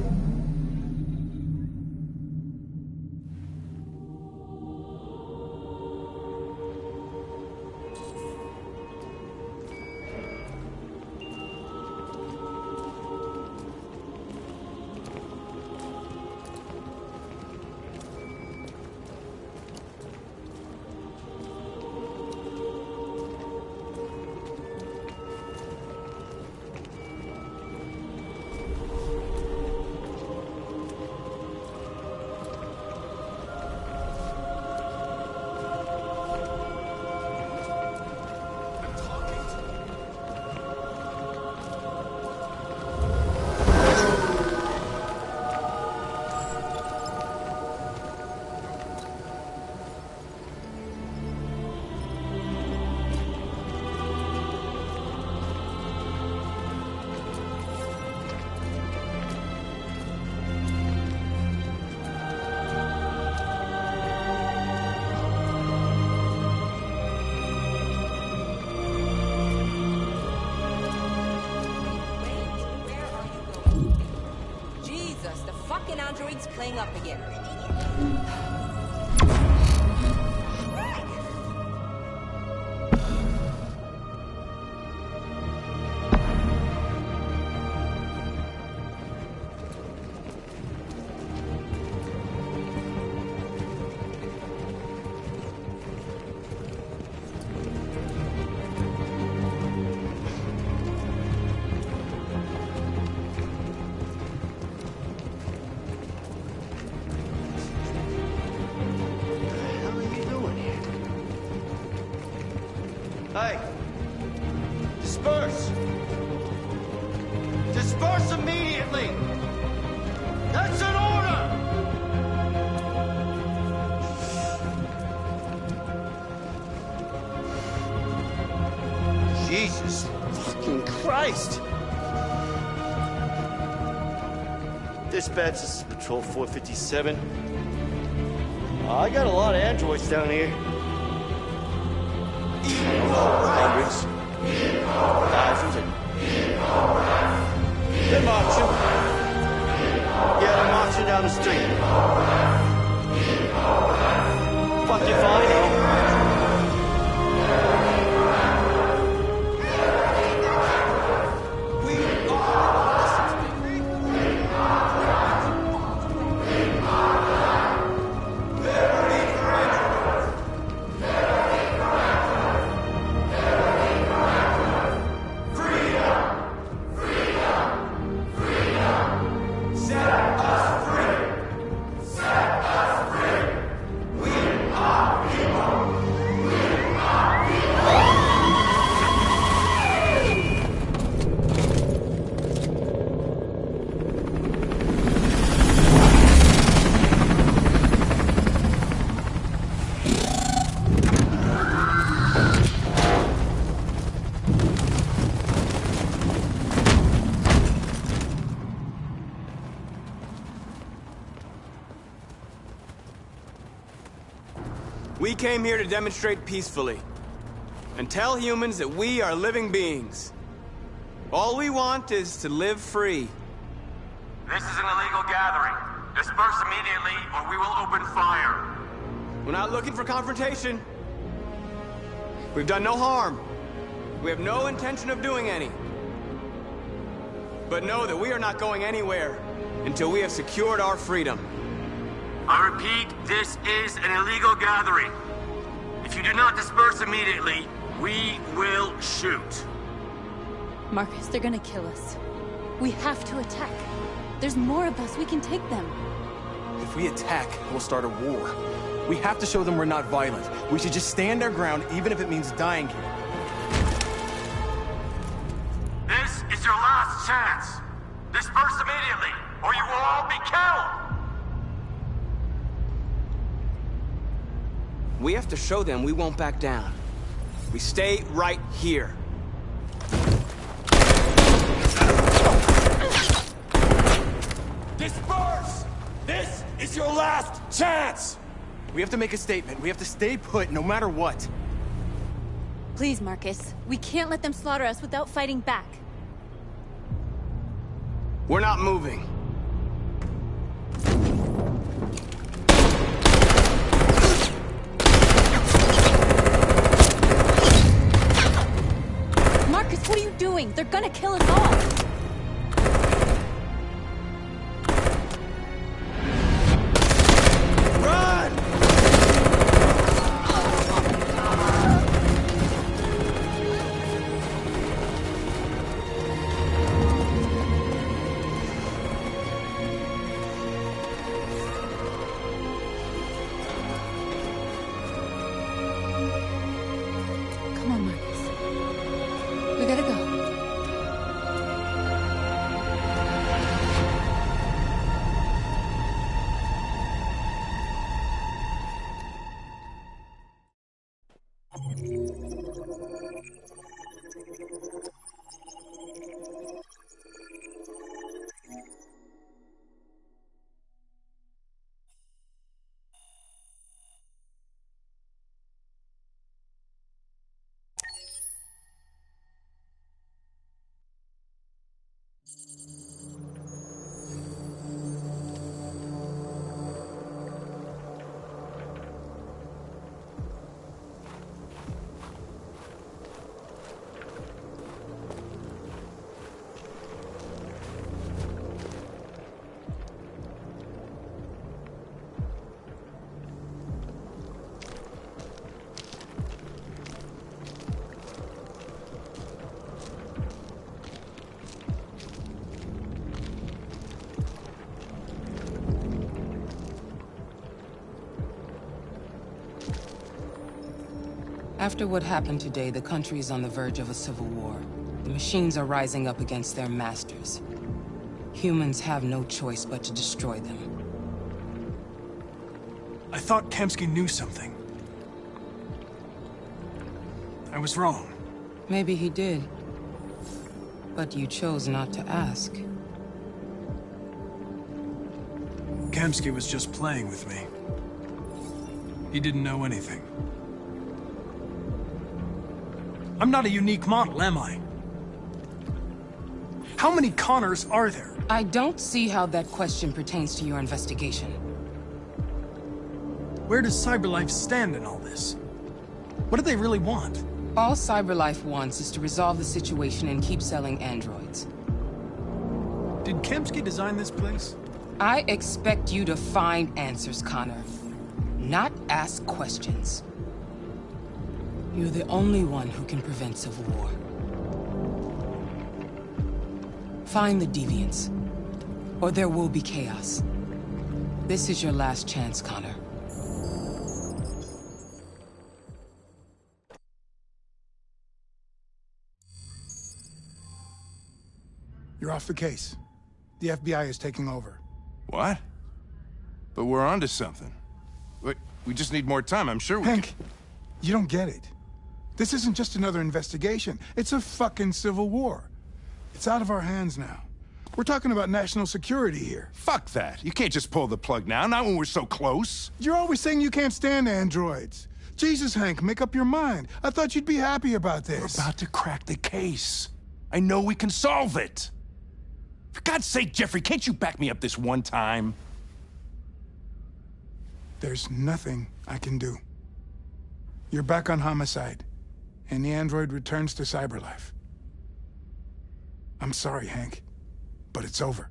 S19: Android's playing up again.
S18: Hey! Disperse! Disperse immediately! That's an order! Jesus fucking Christ! Dispatch, this is Patrol 457. I got a lot of androids down here. Hundreds. Thousands. They're marching. Yeah, they're marching down the street. Fucking fine,
S9: We came here to demonstrate peacefully and tell humans that we are living beings. All we want is to live free.
S19: This is an illegal gathering. Disperse immediately, or we will open fire.
S9: We're not looking for confrontation. We've done no harm. We have no intention of doing any. But know that we are not going anywhere until we have secured our freedom.
S19: I repeat, this is an illegal gathering. If you do not disperse immediately, we will shoot.
S8: Marcus, they're gonna kill us. We have to attack. There's more of us. We can take them.
S17: If we attack, we'll start a war. We have to show them we're not violent. We should just stand our ground, even if it means dying here.
S19: This is your last chance. Disperse immediately, or you will all be killed.
S9: We have to show them we won't back down. We stay right here.
S19: Disperse! This is your last chance!
S17: We have to make a statement. We have to stay put, no matter what.
S8: Please, Marcus. We can't let them slaughter us without fighting back.
S9: We're not moving.
S8: Marcus, what are you doing? They're gonna kill us all! Come on, Marcus. We gotta go.
S4: After what happened today, the country is on the verge of a civil war. The machines are rising up against their masters. Humans have no choice but to destroy them.
S12: I thought Kemsky knew something. I was wrong.
S4: Maybe he did. But you chose not to ask.
S12: Kemsky was just playing with me. He didn't know anything. I'm not a unique model, am I? How many Connors are there?
S4: I don't see how that question pertains to your investigation.
S12: Where does CyberLife stand in all this? What do they really want?
S4: All CyberLife wants is to resolve the situation and keep selling androids.
S12: Did Kemsky design this place?
S4: I expect you to find answers, Connor. Not ask questions. You're the only one who can prevent civil war. Find the deviants, or there will be chaos. This is your last chance, Connor.
S20: You're off the case. The FBI is taking over.
S15: What? But we're onto something. We just need more time, I'm sure we
S20: Hank, you don't get it. This isn't just another investigation. It's a fucking civil war. It's out of our hands now. We're talking about national security here.
S15: Fuck that. You can't just pull the plug now, not when we're so close.
S20: You're always saying you can't stand androids. Jesus, Hank, make up your mind. I thought you'd be happy about this.
S15: We're about to crack the case. I know we can solve it.
S11: For God's sake, Jeffrey, can't you back me up this one time?
S20: There's nothing I can do. You're back on homicide, and the android returns to cyberlife. I'm sorry, Hank, but it's over.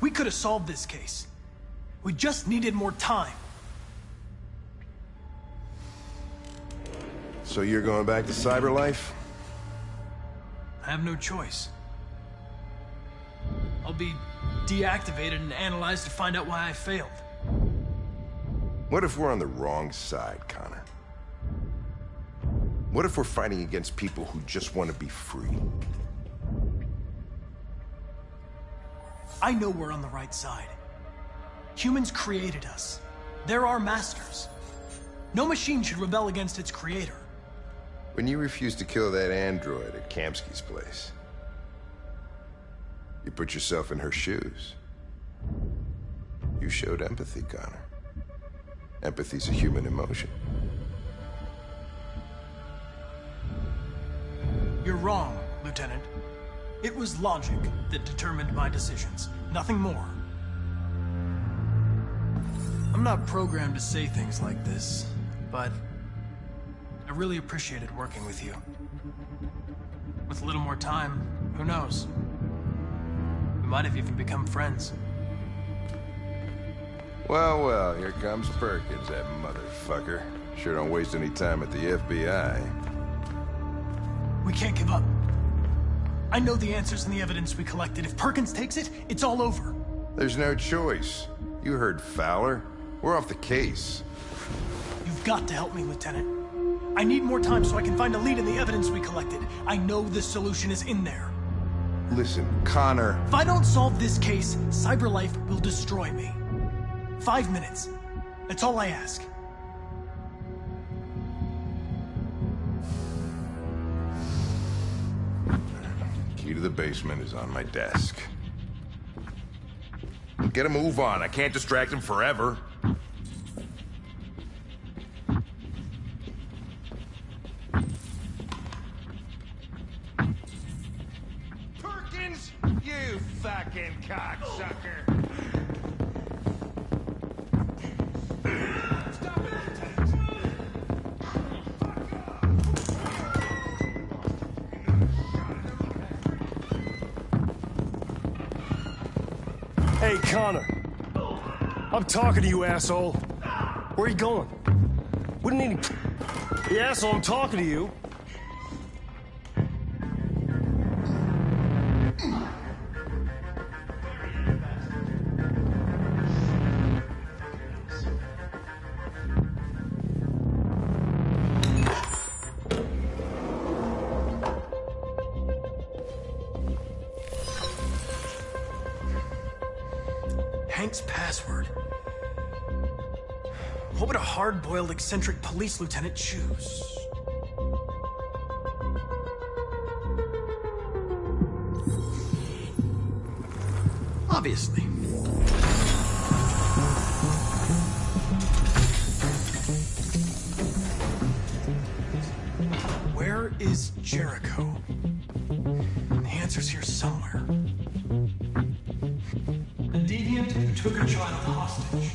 S12: We could have solved this case. We just needed more time.
S15: So you're going back to cyberlife?
S12: I have no choice. I'll be deactivated and analyzed to find out why I failed.
S15: What if we're on the wrong side, Connor? What if we're fighting against people who just want to be free?
S12: I know we're on the right side. Humans created us. They're our masters. No machine should rebel against its creator.
S15: When you refused to kill that android at Kamsky's place, you put yourself in her shoes. You showed empathy, Connor. Empathy's a human emotion.
S12: You're wrong, Lieutenant. It was logic that determined my decisions, nothing more. I'm not programmed to say things like this, but I really appreciated working with you. With a little more time, who knows? We might have even become friends.
S15: Well, well, here comes Perkins, that motherfucker. Sure don't waste any time at the FBI.
S12: We can't give up. I know the answers and the evidence we collected. If Perkins takes it, it's all over.
S15: There's no choice. You heard Fowler. We're off the case.
S12: You've got to help me, Lieutenant. I need more time so I can find a lead in the evidence we collected. I know the solution is in there.
S15: Listen, Connor.
S12: If I don't solve this case, cyberlife will destroy me. 5 minutes. That's all I ask.
S15: Key to the basement is on my desk. Get a move on. I can't distract him forever.
S18: Perkins, you fucking cocksucker.
S21: Hey, Connor. I'm talking to you, asshole. Where are you going? Wouldn't need... The asshole, I'm talking to you.
S12: Hank's password. What would a hard-boiled, eccentric police lieutenant choose? Obviously. Where is Jericho? The answer's here somewhere. The deviant who took a child hostage.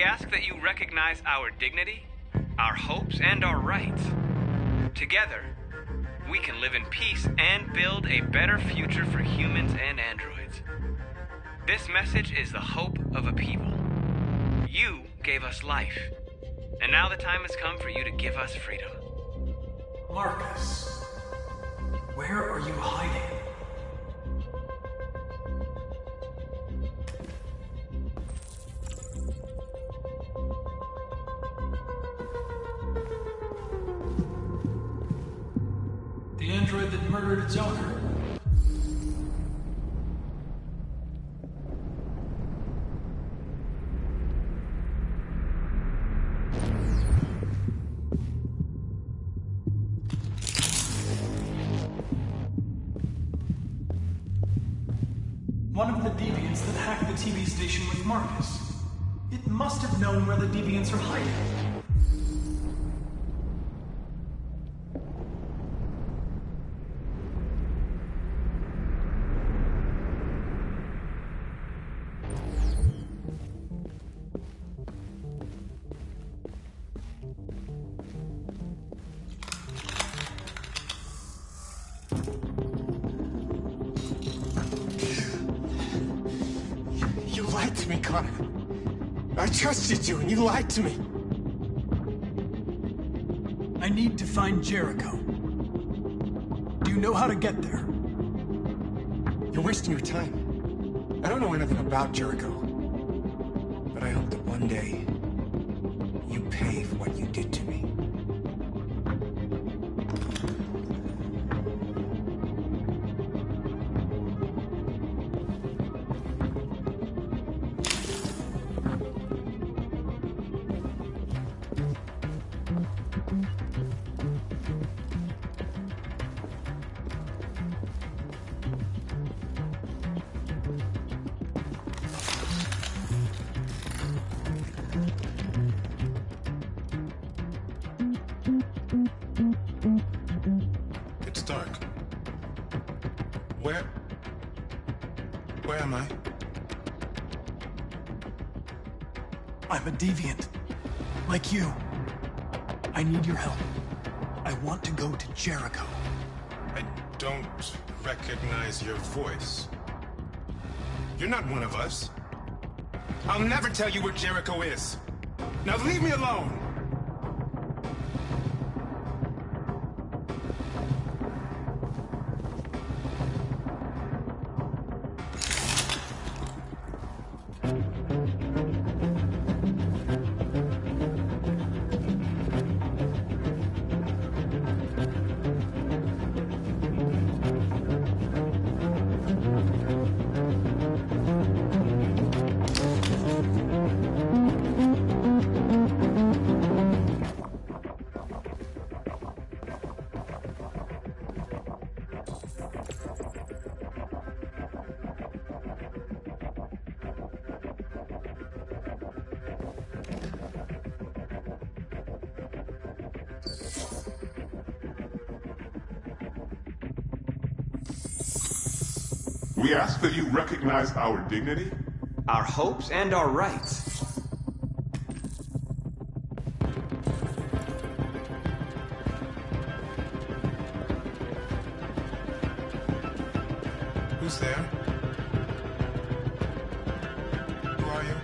S9: ask that you recognize our dignity, our hopes, and our rights. Together, we can live in peace and build a better future for humans and androids. This message is the hope of a people. You gave us life, and now the time has come for you to give us freedom.
S12: Marcus, where are you hiding? The android that murdered its owner. One of the deviants that hacked the TV station with Marcus. It must have known where the deviants are hiding.
S3: You lied to me, Connor. I trusted you, and you lied to me.
S12: I need to find Jericho. Do you know how to get there?
S3: You're wasting your time. I don't know anything about Jericho. But I hope that one day you pay for what you did to me. It's dark. Where am I?
S12: I'm a deviant. Like you. I need your help. I want to go to Jericho.
S3: I don't recognize your voice. You're not one of us. I'll never tell you where Jericho is. Now leave me alone!
S11: We ask that you recognize our dignity,
S9: our hopes, and our rights.
S3: Who's there? Who are you?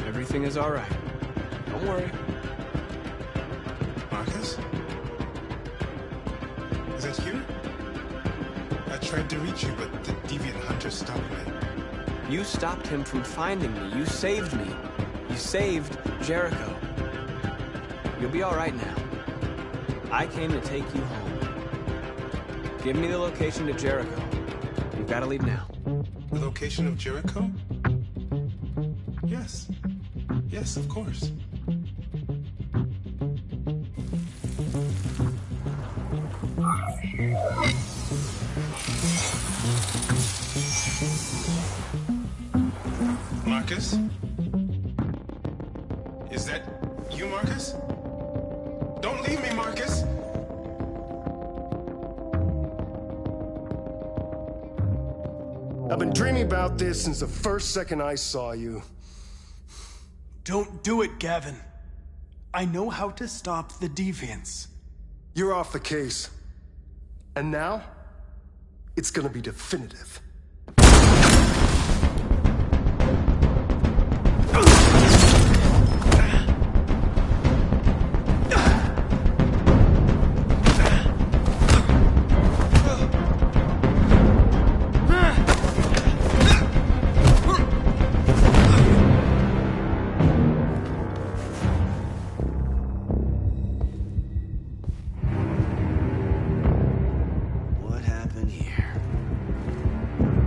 S9: Everything is all right. Don't worry.
S3: Marcus? Is that you? I tried to reach you, but the deviant hunter stopped me.
S9: You stopped him from finding me. You saved me. You saved Jericho. You'll be all right now. I came to take you home. Give me the location to Jericho. You've got to leave now.
S3: The location of Jericho? Yes. Yes, of course. Marcus? Is that you, Marcus? Don't leave me, Marcus!
S21: I've been dreaming about this since the first second I saw you.
S12: Don't do it, Gavin. I know how to stop the deviants.
S21: You're off the case. And now, it's gonna be definitive.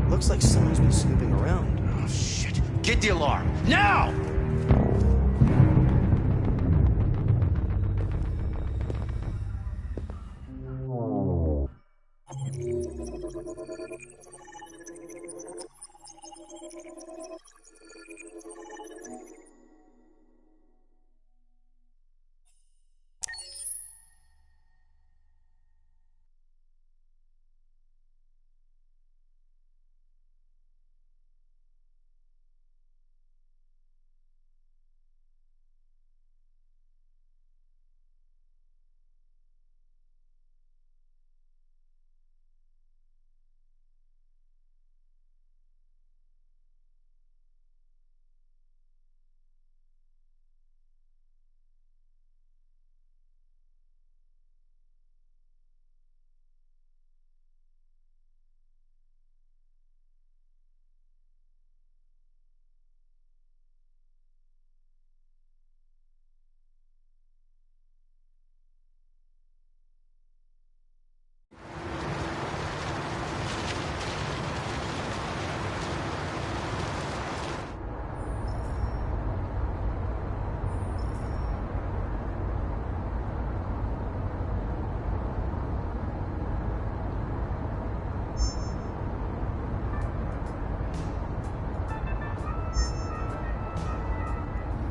S18: Looks like someone's been snooping around. Oh, shit. Get the alarm. Now!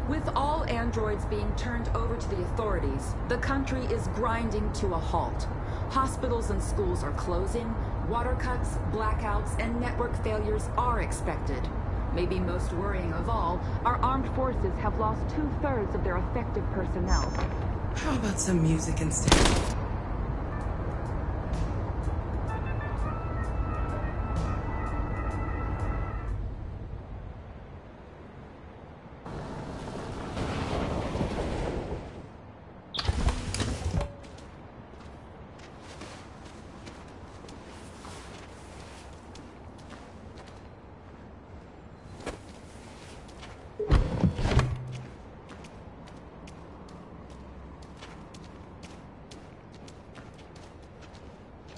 S14: With all androids being turned over to the authorities, the country is grinding to a halt. Hospitals and schools are closing, water cuts, blackouts, and network failures are expected. Maybe most worrying of all, our armed forces have lost 2/3 of their effective personnel.
S4: How about some music instead?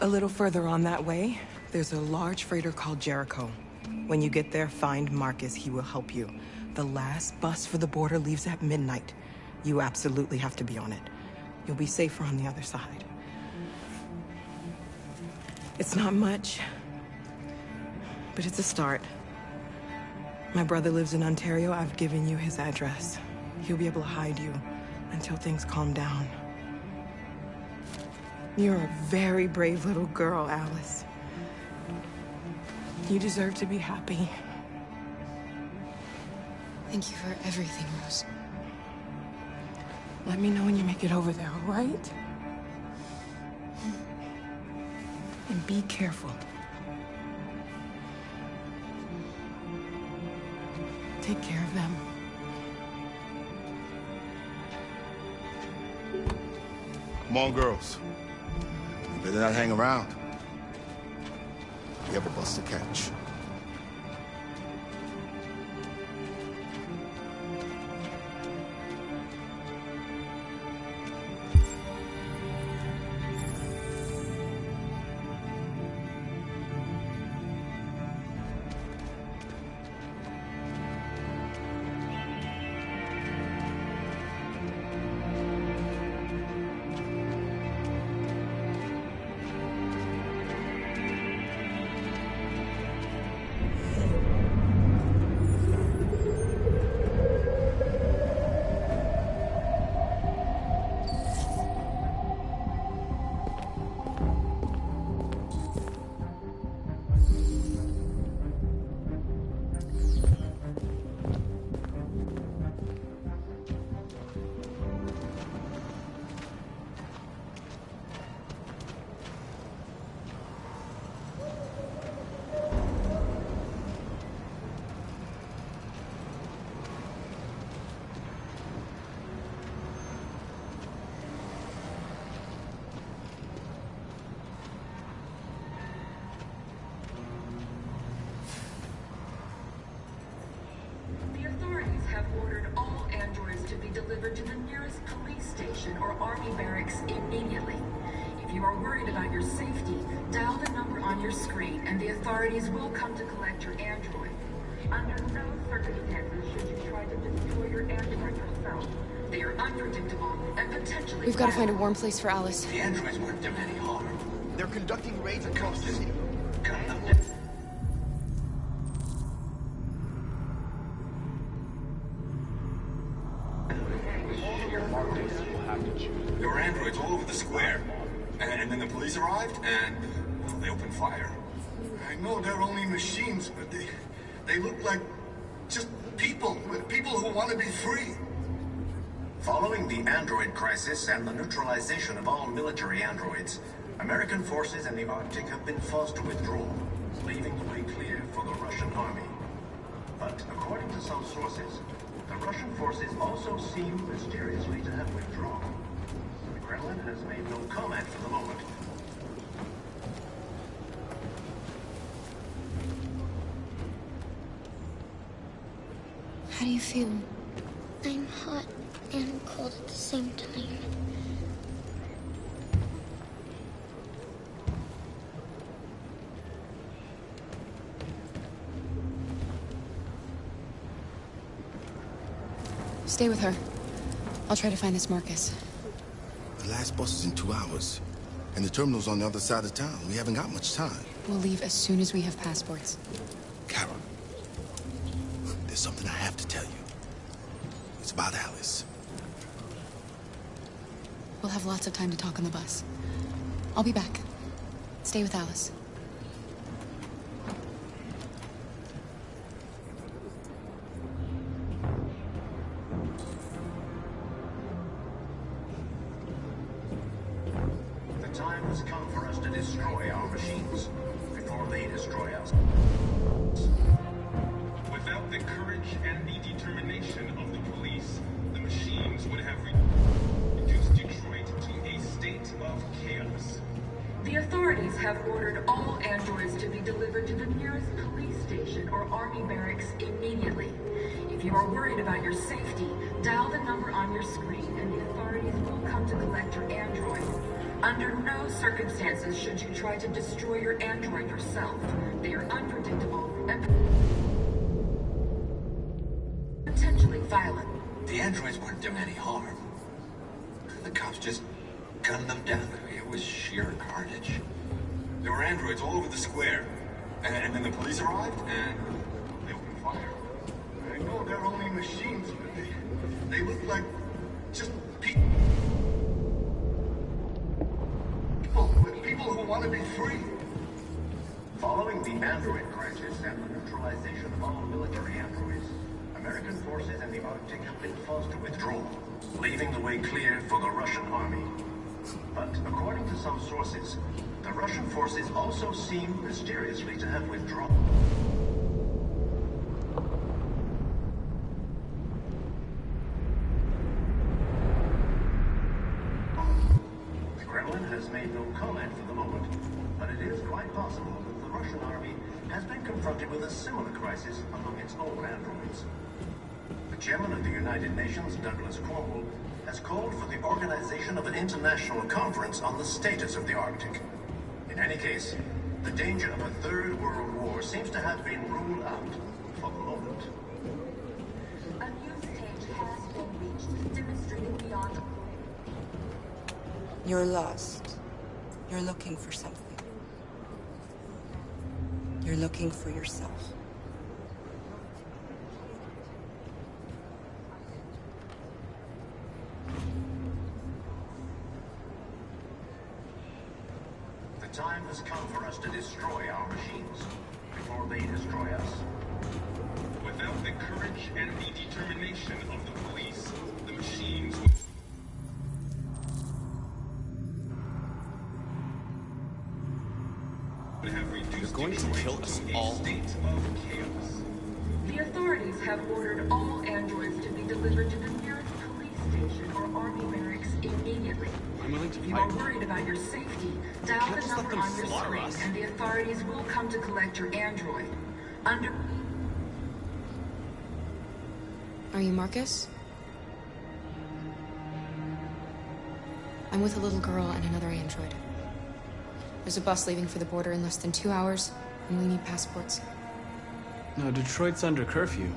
S4: A little further on that way, there's a large freighter called Jericho. When you get there, find Marcus. He will help you. The last bus for the border leaves at midnight. You absolutely have to be on it. You'll be safer on the other side. It's not much, but it's a start. My brother lives in Ontario. I've given you his address. He'll be able to hide you until things calm down. You're a very brave little girl, Alice. You deserve to be happy.
S2: Thank you for everything, Rose.
S4: Let me know when you make it over there, all right? And be careful. Take care of them.
S5: Come on, girls. You better not hang around. We have a bus to catch.
S14: delivered to the nearest police station or army barracks immediately. If you are worried about your safety, dial the number on your screen and the authorities will come to collect your android. Under no circumstances should you try to destroy your android yourself. They are unpredictable and potentially
S2: We've got to find a warm place for Alice.
S18: The androids weren't doing any harm. They're conducting raids across the city.
S1: There were androids all over the square. And then the police arrived, and well, they opened fire.
S22: I know they're only machines, but they look like just people who want to be free.
S18: Following the android crisis and the neutralization of all military androids, American forces in the Arctic have been forced to withdraw, leaving the way clear for the Russian army. But according to some sources, the Russian forces also seem mysteriously to have withdrawn. The Kremlin has made no comment for the moment.
S2: How do you feel?
S6: I'm hot and cold at the same time.
S2: Stay with her. I'll try to find this Marcus.
S5: The last bus is in 2 hours. And the terminal's on the other side of town. We haven't got much time.
S2: We'll leave as soon as we have passports.
S5: Carol, there's something I have to tell you. It's about Alice.
S2: We'll have lots of time to talk on the bus. I'll be back. Stay with Alice.
S18: The time has come for us to destroy our machines before they destroy us.
S3: Without the courage and the determination of the police, the machines would have reduced Detroit to a state of chaos.
S14: The authorities have ordered all androids to be delivered to the nearest police station or army barracks immediately. If you are worried about your safety, dial the number on your screen and the authorities will come to collect your android. Under no circumstances should you try to destroy your android yourself. They are unpredictable and potentially violent.
S18: The androids weren't doing any harm. The cops just gunned them down. It was sheer carnage.
S1: There were androids all over the square. And then the police arrived, and they opened fire.
S22: I know they're only machines, but they look like just people who want to be free.
S18: Following the android crisis and the neutralization of all military androids, American forces in the Arctic have been forced to withdraw, leaving the way clear for the Russian army. But according to some sources, the Russian forces also seem mysteriously to have withdrawn. The Kremlin has made no comment for the moment, but it is quite possible that the Russian army has been confronted with a similar crisis among its own androids. The chairman of the United Nations, Douglas Cromwell, has called for the organization of an international conference on the status of the Arctic. In any case, the danger of a third world war seems to have been ruled out for the moment.
S14: A new stage has been reached, demonstrating beyond.
S4: You're lost. You're looking for something. You're looking for yourself.
S18: The time has come for us to destroy our machines before they destroy us.
S3: Without the courage and the determination of the police, the machines would have reduced Detroit to a state of chaos.
S14: The authorities have ordered all androids to be delivered to the nearest police station or army barracks immediately. If you are worried about your safety, dial the number on your screen and the authorities will come to collect your android.
S2: Are you Marcus? I'm with a little girl and another android. There's a bus leaving for the border in less than 2 hours, and we need passports.
S9: No, Detroit's under curfew.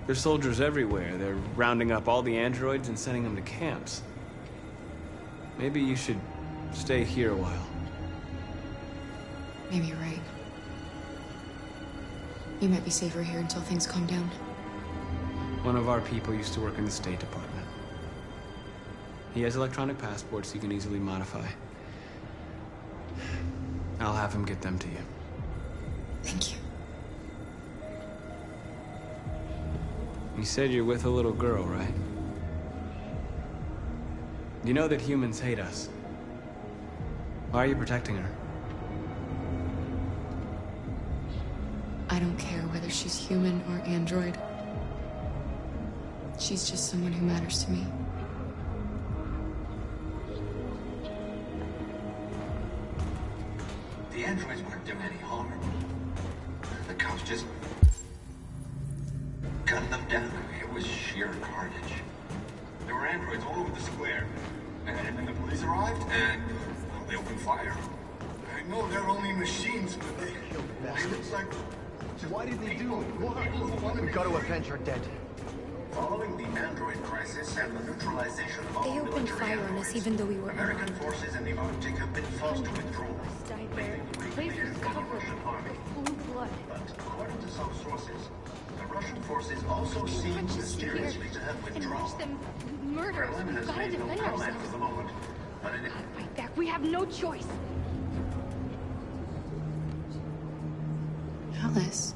S9: There's soldiers everywhere. They're rounding up all the androids and sending them to camps. Maybe you should stay here a while.
S2: Maybe you're right. You might be safer here until things calm down.
S9: One of our people used to work in the State Department. He has electronic passports you can easily modify. I'll have him get them to you.
S2: Thank you.
S9: You said you're with a little girl, right? You know that humans hate us. Why are you protecting her?
S2: I don't care whether she's human or android. She's just someone who matters to me.
S18: The androids weren't doing any harm. The cops just gunned them down. It was sheer carnage. There were androids all over the square. And then the police arrived, and well, they opened fire. I know they're only machines, but they look like...
S7: Why did they do it? We got to avenge her dead.
S18: Following the android crisis and the neutralization of all
S6: They opened fire on us even though we were
S18: American forces in the Arctic have been forced to withdraw.
S6: Places covered blue blood.
S18: But according to some sources, the Russian forces also seem mysteriously to have withdrawn.
S6: Watch them murder us.
S18: Kremlin
S6: We've
S18: has
S6: got to
S18: made no
S6: defend
S18: comment
S6: ourselves.
S18: for the moment, but it...
S6: Fight back. We have no choice.
S2: Alice.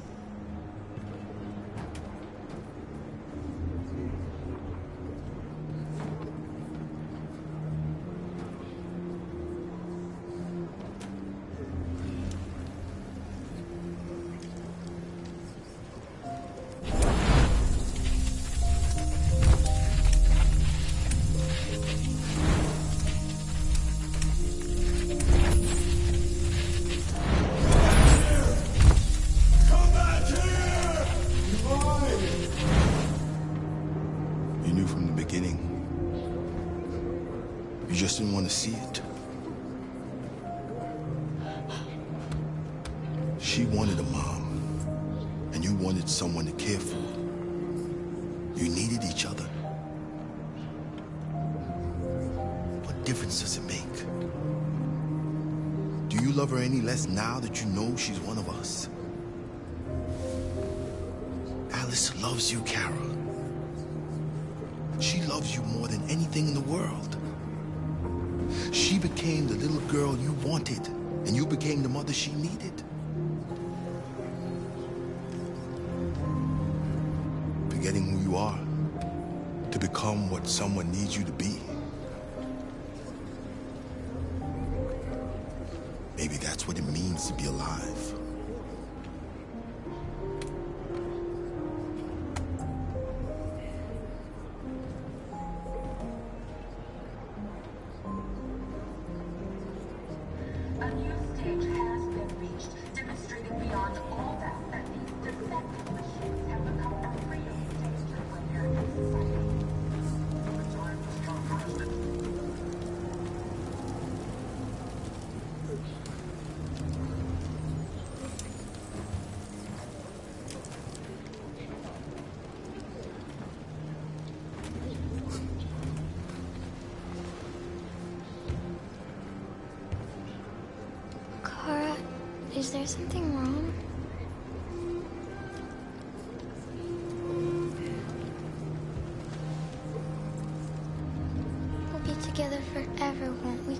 S5: You just didn't want to see it. She wanted a mom, and you wanted someone to care for. You needed each other. What difference does it make? Do you love her any less now that you know she's one of us? Alice loves you, Kara. She loves you more than anything in the world. She became the little girl you wanted, and you became the mother she needed. Forgetting who you are to become what someone needs you to be. Maybe that's what it means to be alive.
S14: A new stage has been reached, demonstrating beyond all doubt that these defective machines have become a real danger for American society.
S18: The time has come for us to...
S6: Kara, is there something wrong? We'll be together forever, won't we,